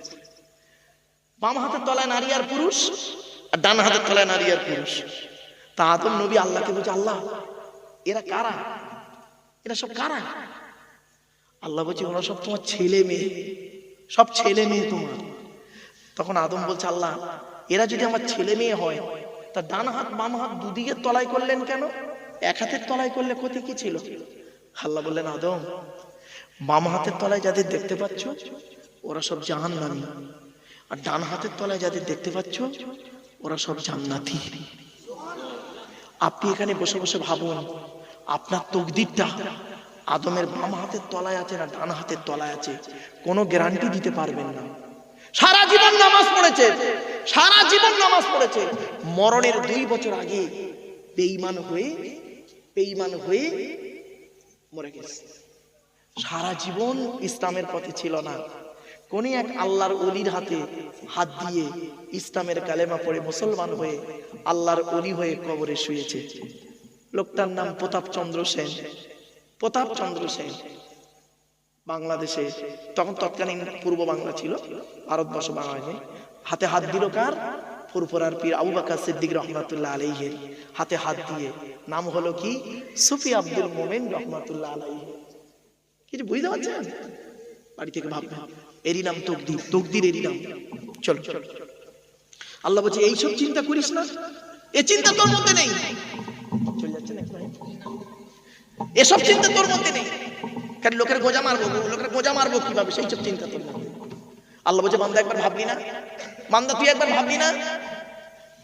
A: বাম হাতের তলায় নারী আর পুরুষ, আর ডান হাতের তলায় নারী আর পুরুষ। তা আদম নবী আল্লাহকে বলছে আল্লাহ এরা কারা, এরা সব কারা? আল্লাহ বলছে ওরা সব তোমার ছেলে মেয়ে, সব ছেলে মেয়ে তোমার। তখন আদম বলছে আল্লাহ এরা যদি আমার ছেলে মেয়ে হয়, তা ডান হাত বাম হাত দুদিকের তলায় করলেন কেন? এক হাতের তলায় করলে ক্ষতি কি ছিল? আল্লাহ বললেন আদম বাম হাতের তলায় যাদের দেখতে পাচ্ছ ওরা সব জাহান্নামী, আর ডান হাতের তলায় যাদের দেখতে পাচ্ছ ওরা সব জান্নাতি। আপনি এখানে বসে বসে ভাবুন আপনার তকদিরটা আদমের বাম হাতের তলায় আছে না ডান হাতের তলায় আছে, কোনো গ্যারান্টি দিতে পারবেন না। সারা জীবন নামাজ পড়েছে, সারা জীবন নামাজ পড়েছে, মরণের 2 বছর আগে বেঈমান হয়ে মরে গেছে। সারা জীবন ইসলামের পথে ছিল না, কোন এক আল্লাহর ওলির হাতে হাত দিয়ে ইসলামের কালেমা পড়ে মুসলমান হয়ে আল্লাহর ওলি হয়ে কবরে শুয়েছে। লোকটার নাম প্রতাপচন্দ্র সেন। প্রতাপচন্দ্র সেন বাংলাদেশে, তখন তৎকালীন পূর্ব বাংলা ছিল, ভারতবর্ষ বাংলাদেশে। হাতে হাত দিল কার? ফুরফুরার পীর আবু বকর সিদ্দিক রহমাতুল্লাহ আলাইহির হাতে হাত দিয়ে। নাম হলো কি? সুফি আব্দুল মোমেন রহমাতুল্লাহ আলাইহি। কিছু বুঝতে পারছেন? বাড়ি থেকে ভাববেন, এরই নাম তকদির। তকদির এরই নাম। চলো চলো, আল্লাহ বলছে এইসব চিন্তা করিস না, এ চিন্তা তোর মধ্যে নেই। চলে যাচ্ছে না, এসব চিন্তা তোর মধ্যে নেই। কারণ লোকের গোজা মারবো, লোকের গোজা মারবো কিভাবে, সেই সব চিন্তা তোর মধ্যে। আল্লাহ বলছে বান্দা একবার ভাবলি না? বান্দা তুই একবার ভাবলি না?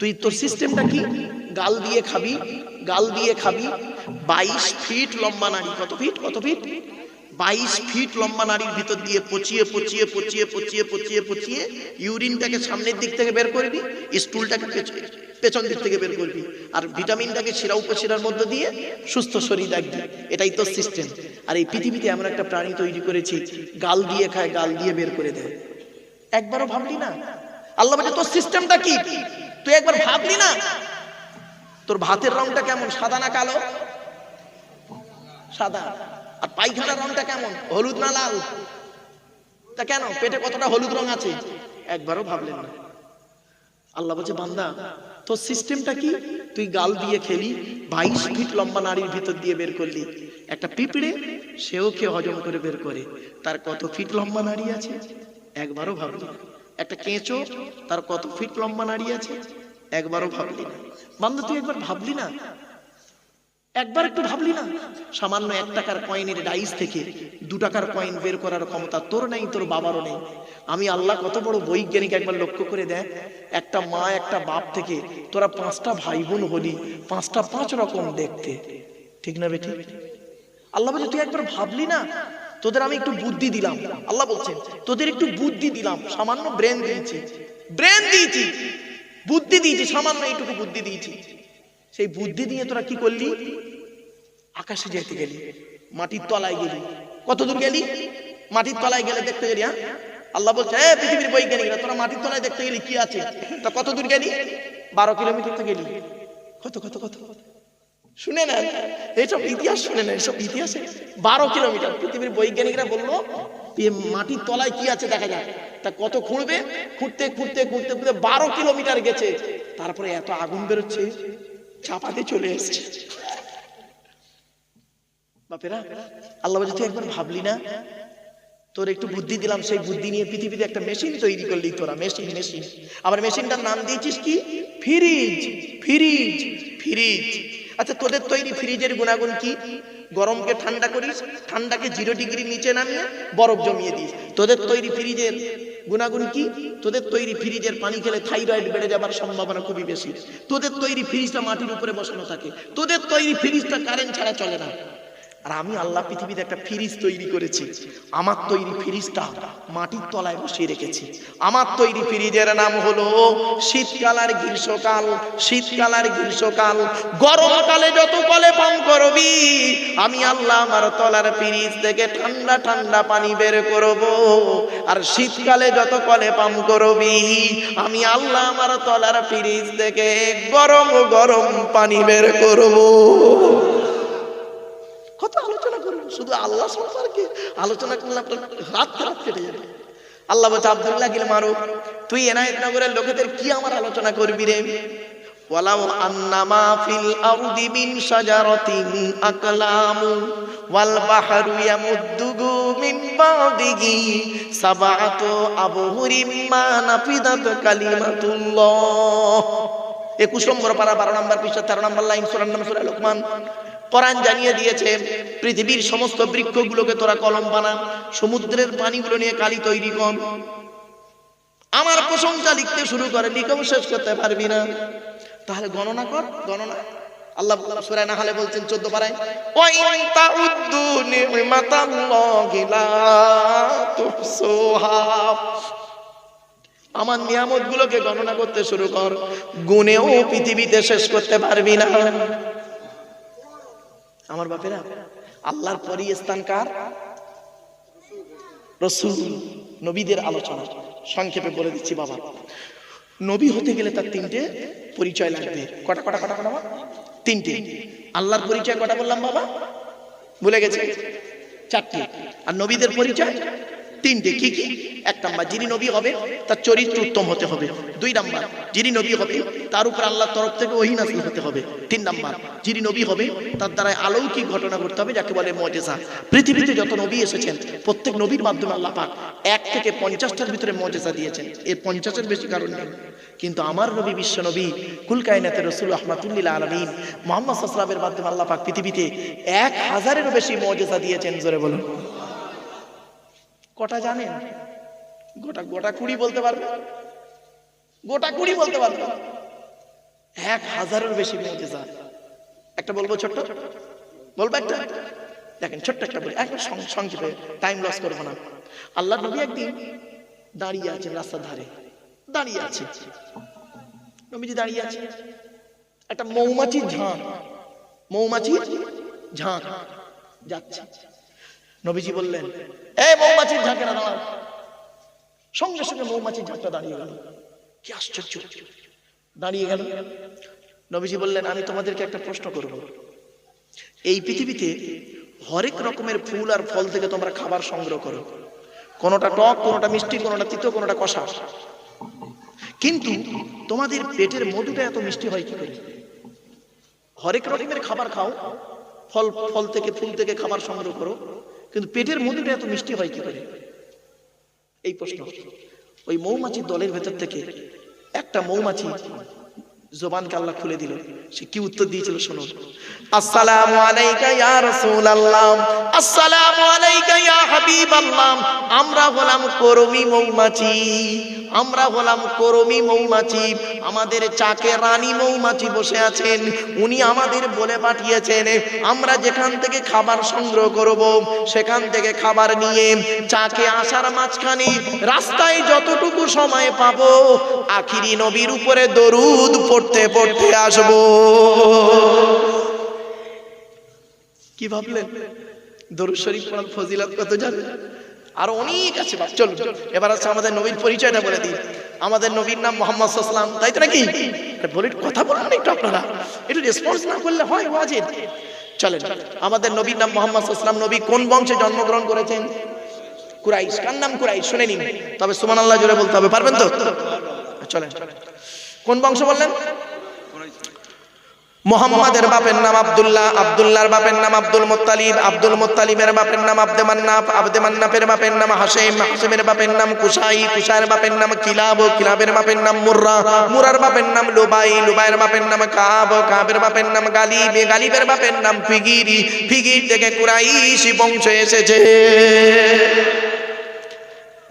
A: তুই তোর সিস্টেমটা কি? গাল দিয়ে খাবি, গাল দিয়ে খাবি। 22 ফিট লম্বা নারী। কত ফিট? কত ফিট? 22 ফিট লম্বা নারীর ভিতর দিয়ে পচিয়ে পচিয়ে পচিয়ে পচিয়ে পচিয়ে পচিয়ে ইউরিনটাকে সামনের দিক থেকে বের করবি, স্টুলটাকে পেছন দিক থেকে বের করবি, আর ভিটামিনটাকে শিরা উপশিরার মধ্যে দিয়ে সুস্থ শরীর রাখবি। এটাই তোর সিস্টেম। আর এই পৃথিবীতে এমন একটা প্রাণী তৈরি করেছি, গাল দিয়ে খায়, গাল দিয়ে বের করে দেয়। একবারও ভাবলি না? আল্লাহ বলে তোর সিস্টেমটা কি? তুই একবার ভাবলি না? তোর ভাতের রংটা কেমন? সাদা না কালো? সাদা। আর পায়খানার রংটা কেমন? হলুদ না লাল? তা কেন? পেটে কতটা হলুদ রং আছে? একবারও ভাবলেন না। আল্লাহ বলছে বান্দা তোর সিস্টেমটা কি? তুই গাল দিয়ে খেলি, 22 ফিট লম্বা নারীর ভিতর দিয়ে বের করলি। একটা পিঁপড়ে সেও খেয়ে হজম করে বের করে, তার কত ফিট লম্বা নারী আছে? একবারও ভাবলি না। একটা কেঁচো, তার কত ফিট লম্বা নারী আছে? একবারও ভাবলি না। বান্দা তুই একবার ভাবলি না? একবার একটু ভাবলি না? সামান্য 1 টাকার কয়েনের ডাইস থেকে 2 টাকার কয়েন বের করার ক্ষমতা তোর নেই, তোর বাবারও নেই। আমি আল্লাহ কত বড় বৈজ্ঞানিক একবার লক্ষ্য করে দেখ। একটা মা একটা বাপ থেকে তোরা 5টা ভাই বোন হলি, 5টা 5 রকম দেখতে, ঠিক না বেটি? আল্লাহ বলছে তুই একবার ভাবলি না? তোদের আমি একটু বুদ্ধি দিলাম। আল্লাহ বলছেন তোদের একটু বুদ্ধি দিলাম, সামান্য ব্রেন দিয়েছি, ব্রেন দিয়েছি, বুদ্ধি দিয়েছি, সামান্য এইটুকু বুদ্ধি দিয়েছি। সেই বুদ্ধি দিয়ে তোরা কি করলি? আকাশে যেতে গেলি, মাটির তলায় গেলি। কত দূর গেলি? মাটির তলায় গেলে দেখতে গেলি। হ্যাঁ, আল্লাহ বলছে এ পৃথিবীর বৈজ্ঞানিকরা তোরা মাটির তলায় দেখতে গেলি কি আছে? তা কত দূর গেলি? 12 কিলোমিটার তো গেলি। কত কত কত শুনে না, এইসব ইতিহাস শুনে না, এইসব ইতিহাসে 12 কিলোমিটার। পৃথিবীর বৈজ্ঞানিকরা বললো মাটির তলায় কি আছে দেখা যায়। তা কত খুঁড়বে? খুঁড়তে খুঁড়তে খুঁড়তে খুঁড়তে 12 কিলোমিটার গেছে। তারপরে এত আগুন বেরোচ্ছে, চাপাতে চলে এসছে। বাপেরা, আল্লাহ বলছে তুই একবার ভাবলি না? তোর একটু বুদ্ধি দিলাম, সেই বুদ্ধি নিয়ে পৃথিবীতে একটা মেশিন তৈরি করলি তোরা। Machine, machine. আবার মেশিনটার নাম দিয়েছিস কি? ফ্রিজ। Fridge, fridge. আচ্ছা তোদের তৈরি ফ্রিজের গুণাগুণ কি? গরমকে ঠান্ডা করিস, ঠান্ডাকে 0 ডিগ্রির নিচে নামিয়ে বরফ জমিয়ে দিস। তোদের তৈরি ফ্রিজের গুণাগুণ কি? তোদের তৈরি ফ্রিজের পানি খেলে থাইরয়েড বেড়ে যাবার সম্ভাবনা খুবই বেশি। তোদের তৈরি ফ্রিজটা মাটির উপরে বসানো থাকে। তোদের তৈরি ফ্রিজটা কারেন্ট ছাড়া চলে না। আর আমি আল্লাহ পৃথিবীতে একটা ফ্রিজ তৈরি করেছি। আমার তৈরি ফ্রিজটা মাটির তলায় বসিয়ে রেখেছি। আমার তৈরি ফ্রিজের নাম হলো শীতকাল আর গ্রীষ্মকাল। শীতকাল আর গ্রীষ্মকাল। গরমকালে যত কলে পান করবি, আমি আল্লাহ আমার তলার ফ্রিজ থেকে ঠান্ডা ঠান্ডা পানি বের করব। আর শীতকালে যত কলে পান করবি, আমি আল্লাহ আমার তলার ফ্রিজ থেকে গরম গরম পানি বের করব। কত আলোচনা করবো, শুধু আল্লাহ সম্পর্কে আলোচনা করলে আপনার রাত খারাপ কেটে যাবে। আল্লাহ বলছে আব্দুল্লাহ গিল মারুফ, তুই এনায়েতনগরের লোকেদের কি আমার আলোচনা করবি রে? ওয়ালাউ আন্নামা ফিল আরদি মিন শাজারাতিন আকলামু ওয়াল বাহরু ইয়ামুদ্দুহু মিন বাদিহি সাবআতু আবহুরিম মা নাফিদাত কালিমাতুল্লাহ। 21 নম্বর পারা 12 নম্বর পৃষ্ঠা 13 নম্বর লাইন, সূরা নাম সূরা লোকমান। কোরআন জানিয়ে দিয়েছে পৃথিবীর সমস্ত বৃক্ষগুলোকে তোরা কলম বানা, সমুদ্রের পানিগুলো নিয়ে কালি তৈরি কর, আমার প্রশংসা লিখতে শুরু করে, লিখেও শেষ করতে পারবি না। তাহলে গণনা কর, গণনা। আল্লাহ সূরা নাহলে বলছেন 14 পারায়, ওয়া ইন তাউদ্দু নি'মাতাল্লাহি লা তুহসুহা। আমার নিয়ামতগুলোকে গণনা করতে শুরু কর, গুনেও পৃথিবীতে শেষ করতে পারবি না। আমার বাপেরা, আল্লাহর পরই স্থান কার? রাসূল, নবীদের আলোচনা সংক্ষেপে বলে দিচ্ছি বাবা। নবী হতে গেলে তার তিনটে পরিচয় লাগবে। কটা কটা কটা কটা? তিনটে। আল্লাহর পরিচয় কটা বললাম বাবা? ভুলে গেছে? চারটে। আর নবীদের পরিচয় তিনটে। কি কি? এক নাম্বার, যিনি নবী হবে তার চরিত্র উত্তম হতে হবে। দুই নাম্বার, যিনি নবী হবে তার উপর আল্লাহর তরফ থেকে ওহী নাযিল হতে হবে। তিন নাম্বার, যিনি নবী হবে তার দ্বারা অলৌকিক ঘটনা ঘটতে হবে, যাকে বলে মুজিজা। পৃথিবীতে যত নবী এসেছেন প্রত্যেক নবীর মাধ্যমে আল্লাহ পাক 1 থেকে 50টার ভিতরে মুজিজা দিয়েছেন। এর 50-এর বেশি কারণ নেই। কিন্তু আমার নবী, বিশ্ব নবী, কুল কায়নাতের রাসূল রাহমাতুল লিল আলামিন মুহাম্মদ সাল্লাল্লাহু আলাইহি ওয়াসাল্লামের মাধ্যমে আল্লাহ পাক পৃথিবীতে 1000-এরও বেশি মুজিজা দিয়েছেন। জোরে বলুন। কটা জানেন? গোটা 20 বলতে পারবে? গোটা 20 বলতে পারবে? 1000-এর বেশি মুজিজা। একটা বলবো ছোট্ট? বলবো একটা? দেখেন ছোট্ট একটা বলি, একদম সংক্ষেপে, টাইম লস করবো না। আল্লাহর নবী একদিন দাঁড়িয়ে আছেন রাস্তার ধারে, দাঁড়িয়ে আছে। নবীজি দাঁড়িয়ে আছে, একটা মৌমাছির ঝাঁক যাচ্ছে। নবীজি বললেন, এই মৌমাছির ঝাঁকে না দাঁড়াও। সঙ্গে সঙ্গে মৌমাছির ঝাঁকটা দাঁড়িয়ে গেল। কি আশ্চর্য! দাঁড়িয়ে গেল। নবীজি বললেন, আমি তোমাদেরকে একটা প্রশ্ন করব। এই পৃথিবীতে হরেক রকমের ফুল আর ফল থেকে তোমরা খাবার সংগ্রহ করো, কোনোটা টক, কোনোটা মিষ্টি, কোনোটা তিতো, কোনোটা কষা, কিন্তু তোমাদের পেটের মধুটা এত মিষ্টি হয় কি করে? হরেক রকমের খাবার খাও, ফল থেকে, ফুল থেকে খাবার সংগ্রহ করো, কিন্তু পেটের মধুটা এত মিষ্টি হয় কি করে? এই প্রশ্ন। ওই মৌমাছির দলের ভেতর থেকে একটা মৌমাছি জবানকে আল্লাহ খুলে দিল। সে কি উত্তর দিয়েছিল শুনুন। আসসালামু আলাইকা ইয়া রাসূলুল্লাহ, আসসালামু আলাইকা ইয়া হাবিবাল্লাহ। আমরা হলাম করমি মৌমাছি, আমরা হলাম করমি মৌমাছি। আমাদের চাকে রানী মৌমাছি বসে আছেন, উনি আমাদের বলে পাঠিয়েছেন আমরা যেখান থেকে খাবার সংগ্রহ করব সেখান থেকে খাবার নিয়ে চাকে আসার মাঝখানে রাস্তায় যতটুকু সময় পাবো আখিরি নবীর উপরে দরুদ পড়তে পড়তে আসবো। কি ভাবলেন? দরুদ শরীফ পড়ার ফজিলত কত জানেন? আর অনেক আছে। চলুন এবার আছে আমাদের নবীর পরিচয়টা বলে দিই। আমাদের নবীর নাম মুহাম্মদ সাল্লাল্লাহু আলাইহি ওয়াসাল্লাম, তাই তো নাকি? বলি কথা বলুন একটু, আপনারা একটু রেসপন্স না করলে হয় ওয়াজিব। চলেন, আমাদের নবীর নাম মুহাম্মদ সাল্লাল্লাহু আলাইহি ওয়াসাল্লাম। নবী কোন বংশে জন্মগ্রহণ করেছেন? কুরাইশ। কার নাম কুরাইশ? শুনে নিন, তবে সুবহানাল্লাহ জোরে বলতে হবে। পারবেন তো? চলেন, কোন বংশ বললেন? মুহাম্মাদের বাপের নাম আব্দুল্লাহ, আব্দুল্লাহর বাপের নাম আব্দুল মুত্তালিব, আব্দুল মুত্তালিবের বাপের নাম আব্দে মান্নাফ, আব্দে মান্নাফের বাপের নাম হাশিম, হাশিমের বাপের নাম কুসাই, কুসাইয়ের বাপের নাম কিলাব, কিলাবের বাপের নাম মুররা, মুরার বাপের নাম লুবাই, লুবাইয়ের বাপের নাম কাব, কাবের বাপের নাম গালিব, গালিবের বাপের নাম ফিগিরি, ফিগির থেকে কুরাইশি বংশ এসেছে।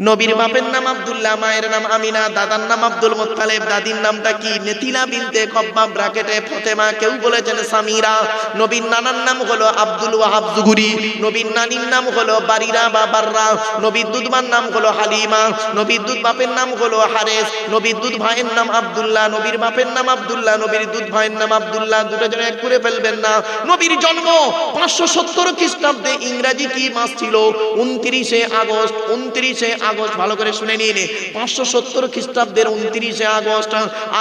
A: নবীর বাপের নাম আব্দুল্লাহ, মায়ের নাম আমিনা, দাদার নাম আব্দুল মুত্তালিব, দাদির নামটা কি? নেতিলা বিনতে কব্বাব ব্র্যাকেটে ফতেমা, কেউ বলেছেন সামিরা। নবীর নানার নাম হলো আব্দুল ওয়াহাব জুহুরি, নবীর নানির নাম হলো বারিরা বা বাররা, নবীর দুধমার নাম হলো হালিমা, নবীর দুধ বাপের নাম হলো হারেস, নবীর দুধ ভাইয়ের নাম আব্দুল্লাহ, নবীর বাপের নাম আব্দুল্লাহ, নবীর দুধ ভাইয়ের নাম আব্দুল্লাহ। দুটো জন এক করে ফেলবেন না। নবীর জন্ম 570 খ্রিস্টাব্দে। ইংরেজি কি মাস ছিল? 29শে আগস্ট। 29শে আগস্ট, ভালো করে শুনে নিন। 570 খ্রিস্টাব্দের 29শে আগস্ট।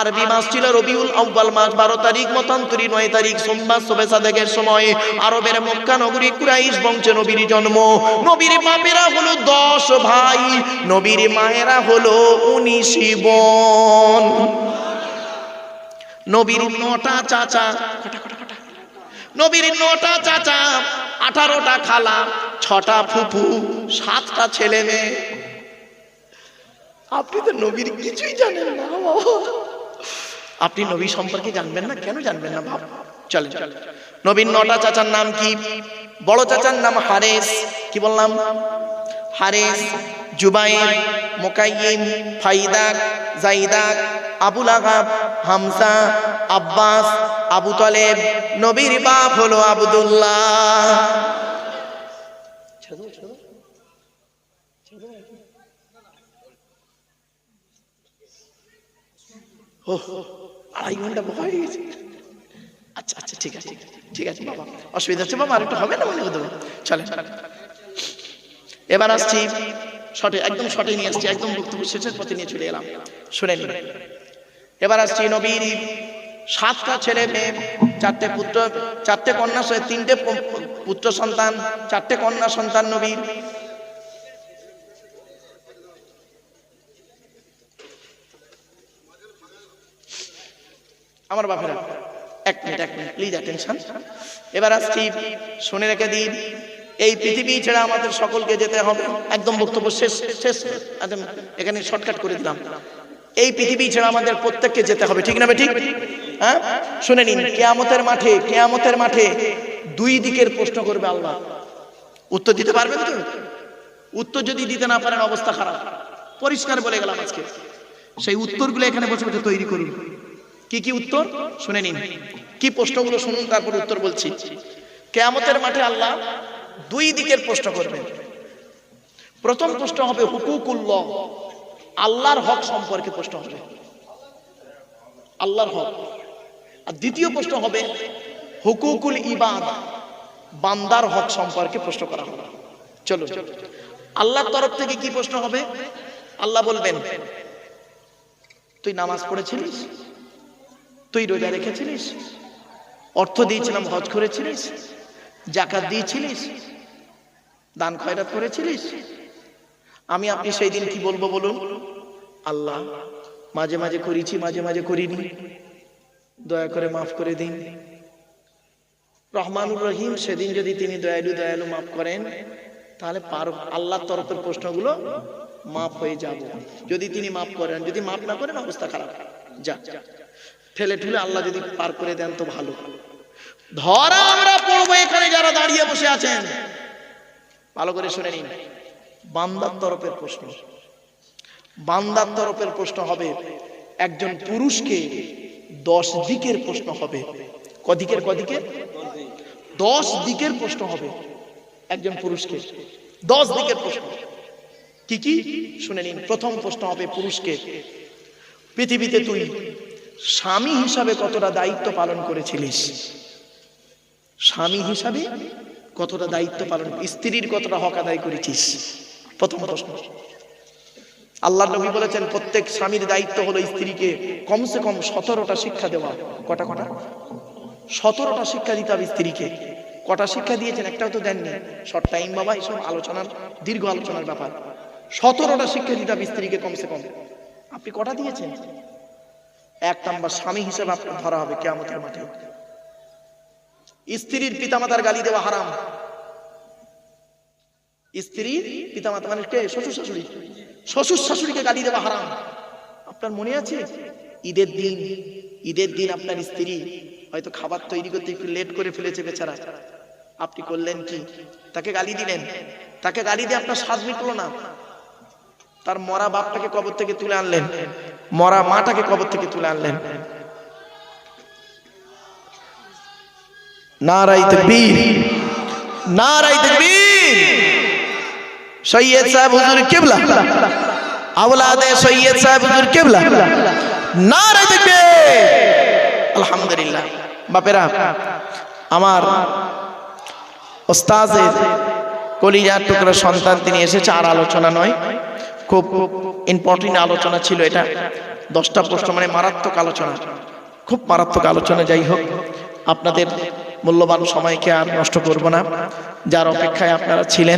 A: আরবি মাস ছিল রবিউল আউয়াল মাস। 12 তারিখ মতান্তরী 9 তারিখ সোমবার শবে সাদেকের সময় আরবের মক্কা নগরী কুরাইশ বংশে নবীর জন্ম। নবীর বাপেরা হলো 10 ভাই, নবীর মায়েরা হলো 19 বোন। নবীর 9টা চাচা, নবীর 9টা চাচা, 18টা খালা, 6টা ফুফু, 7টা ছেলে মেয়ে। আপনি তো নবীর কিছুই জানেন না। আপনি নবী সম্পর্কে জানবেন না, কেন জানবেন না ভাব? চলেন, নবীর 9টা চাচার নাম কি? বড় চাচার নাম হারেস, কি বললাম? হারেস, জুবাইর, মুকাইয়িম, ফাইদাক, জাইদাক, আবুল আহাব, হামজা, আব্বাস, আবু তালেব। নবীর বাপ হলো আব্দুল্লাহ। আড়াই ঘন্টা হয়ে গেছে। আচ্ছা আচ্ছা, ঠিক আছে ঠিক আছে বাবা, অসুবিধা হচ্ছে বাবা, আর একটু হবে না? বলে দেবো। চলে, এবার আসছি শর্টে একদম শর্টে নিয়ে আসছি, একদম বক্তব্য শেষের পথে নিয়ে চলে এলাম, শুনে নিন। এবার আসছি নবীর 7টা ছেলে মেয়ে, 4টে পুত্র 4টে কন্যা, 3টে পুত্র সন্তান, 4টে কন্যা সন্তান নবীর। আমার বাপেরা এক মিনিট প্লিজ অ্যাটেনশন। এবার আসছি, শুনে রেখে দিন, এই পৃথিবী ছেড়ে আমাদের সকলকে যেতে হবে, একদম বক্তব্য শেষ শেষ, এখানে শর্টকাট করে দিলাম। এই পৃথিবী ছেড়ে আমাদের প্রত্যেককে যেতে হবে, ঠিক না ঠিক? হ্যাঁ, শুনে নিন, কিয়ামতের মাঠে 2 দিকের প্রশ্ন করবে আল্লাহ। উত্তর দিতে পারবেন তো? উত্তর যদি দিতে না পারেন অবস্থা খারাপ, পরিষ্কার বলে গেলাম আজকে। সেই উত্তরগুলো এখানে বসে বসে তৈরি করুন। কি কি উত্তর শুনে নিন, কি প্রশ্নগুলো শুনুন, তারপর উত্তর বলছি। কিয়ামতের মাঠে আল্লাহ 2 দিকের প্রশ্ন করবেন। প্রথম প্রশ্ন হবে হুকুকুল্লাহ, আল্লাহর হক সম্পর্কে প্রশ্ন হবে, আল্লাহর হক। আর দ্বিতীয় প্রশ্ন হবে হুকুকুল ইবাদ, বান্দার হক সম্পর্কে প্রশ্ন করা হবে। চলো, আল্লাহর তরফ থেকে কি প্রশ্ন হবে? আল্লাহ বলবেন, তুই নামাজ পড়েছিলিস, তুই রোজা রেখেছিলিস, অর্থ দিয়েছিলাম হজ করেছিলিস, যাকাত দিয়েছিলিস, দান খয়রাত করেছিলিস? আপনি সেই দিন কি বলবো বলুন? আল্লাহ, মাঝে মাঝে করেছি, মাঝে মাঝে করিনি, দয়া করে মাফ করে দিন। রহমানুর রহিম, সেদিন যদি তিনি দয়ালু মাফ করেন তাহলে আল্লাহর তরফের প্রশ্নগুলো মাফ হয়ে যাব। যদি তিনি মাফ করেন, যদি মাফ না করেন অবস্থা খারাপ, যা ঠেলে ঠেলে আল্লাহ যদি পার করে দেন তো ভালো। ধরা আমরা পড়বো এখানে যারা দাঁড়িয়ে বসে আছেন, ভালো করে শুনে নিন। বান্দার তরফের প্রশ্ন, বান্দার তরফের প্রশ্ন হবে, একজন পুরুষকে 10 দিকের প্রশ্ন হবে। কদিকের? 10 দিকের প্রশ্ন হবে একজন পুরুষকে, 10 দিকের প্রশ্ন। কি কি শুনে নিন। প্রথম প্রশ্ন হবে পুরুষকে, পৃথিবীতে তুই স্বামী হিসাবে কতটা দায়িত্ব পালন করেছিলিস? স্বামী হিসাবে কতটা দায়িত্ব পালন, স্ত্রীর কতটা হক আদায় করেছিস? প্রথম প্রশ্ন। আল্লাহর নবী বলেছেন প্রত্যেক স্বামীর দায়িত্ব হলো স্ত্রীকে কমসে কম 17টা শিক্ষা দেওয়া। কটা? 17টা শিক্ষা দিতে হবে স্ত্রীকে। কটা শিক্ষা দিয়েছেন? একটাও তো দেননি। শর্ট টাইম বাবা, এইসব আলোচনার দীর্ঘ আলোচনার ব্যাপার। 17টা শিক্ষা দিতে হবে স্ত্রীকে কমসে কম। আপনি কটা দিয়েছেন? 1 নাম্বার, স্বামী হিসেবে আপনার ধরা হবে কিয়ামতের মাঠে। স্ত্রীর পিতামাতার গালি দেওয়া হারাম। স্ত্রীর পিতামাতা মানে কে? শ্বশুর শাশুড়ি। শ্বশুর শাশুড়িকে গালি দেওয়া হারাম। আপনার মনে আছে ঈদের দিন আপনার স্ত্রী হয়তো খাবার তৈরি করতে একটু লেট করে ফেলেছে বেচারা, আপনি করলেন কি? তাকে গালি দিলেন। তাকে গালি দিয়ে আপনার স্বাদ মিটলো না, তার মরা বাপটাকে কবর থেকে তুলে আনলেন, মরা মাটাকে কবর থেকে তুলে আনলেন। নারায়ে তাকবীর, নারায়ে তাকবীর। সৈয়দ সাহেব হুজুর কিবলা, আওলাদে সৈয়দ সাহেব হুজুর কিবলা, নারায়ে তাকবীর। আলহামদুলিল্লাহ। বাপেরা আমার ওস্তাদের কলিজার টুকরা সন্তান, তিনি এসেছে। আর আলোচনা নয়, খুব ইম্পর্টেন্ট আলোচনা ছিল এটা। 10টা প্রশ্ন, মানে মারাত্মক আলোচনা, খুব মারাত্মক আলোচনা। যাই হোক, আপনাদের মূল্যবান সময়কে আর নষ্ট করব না। যার অপেক্ষায় আপনারা ছিলেন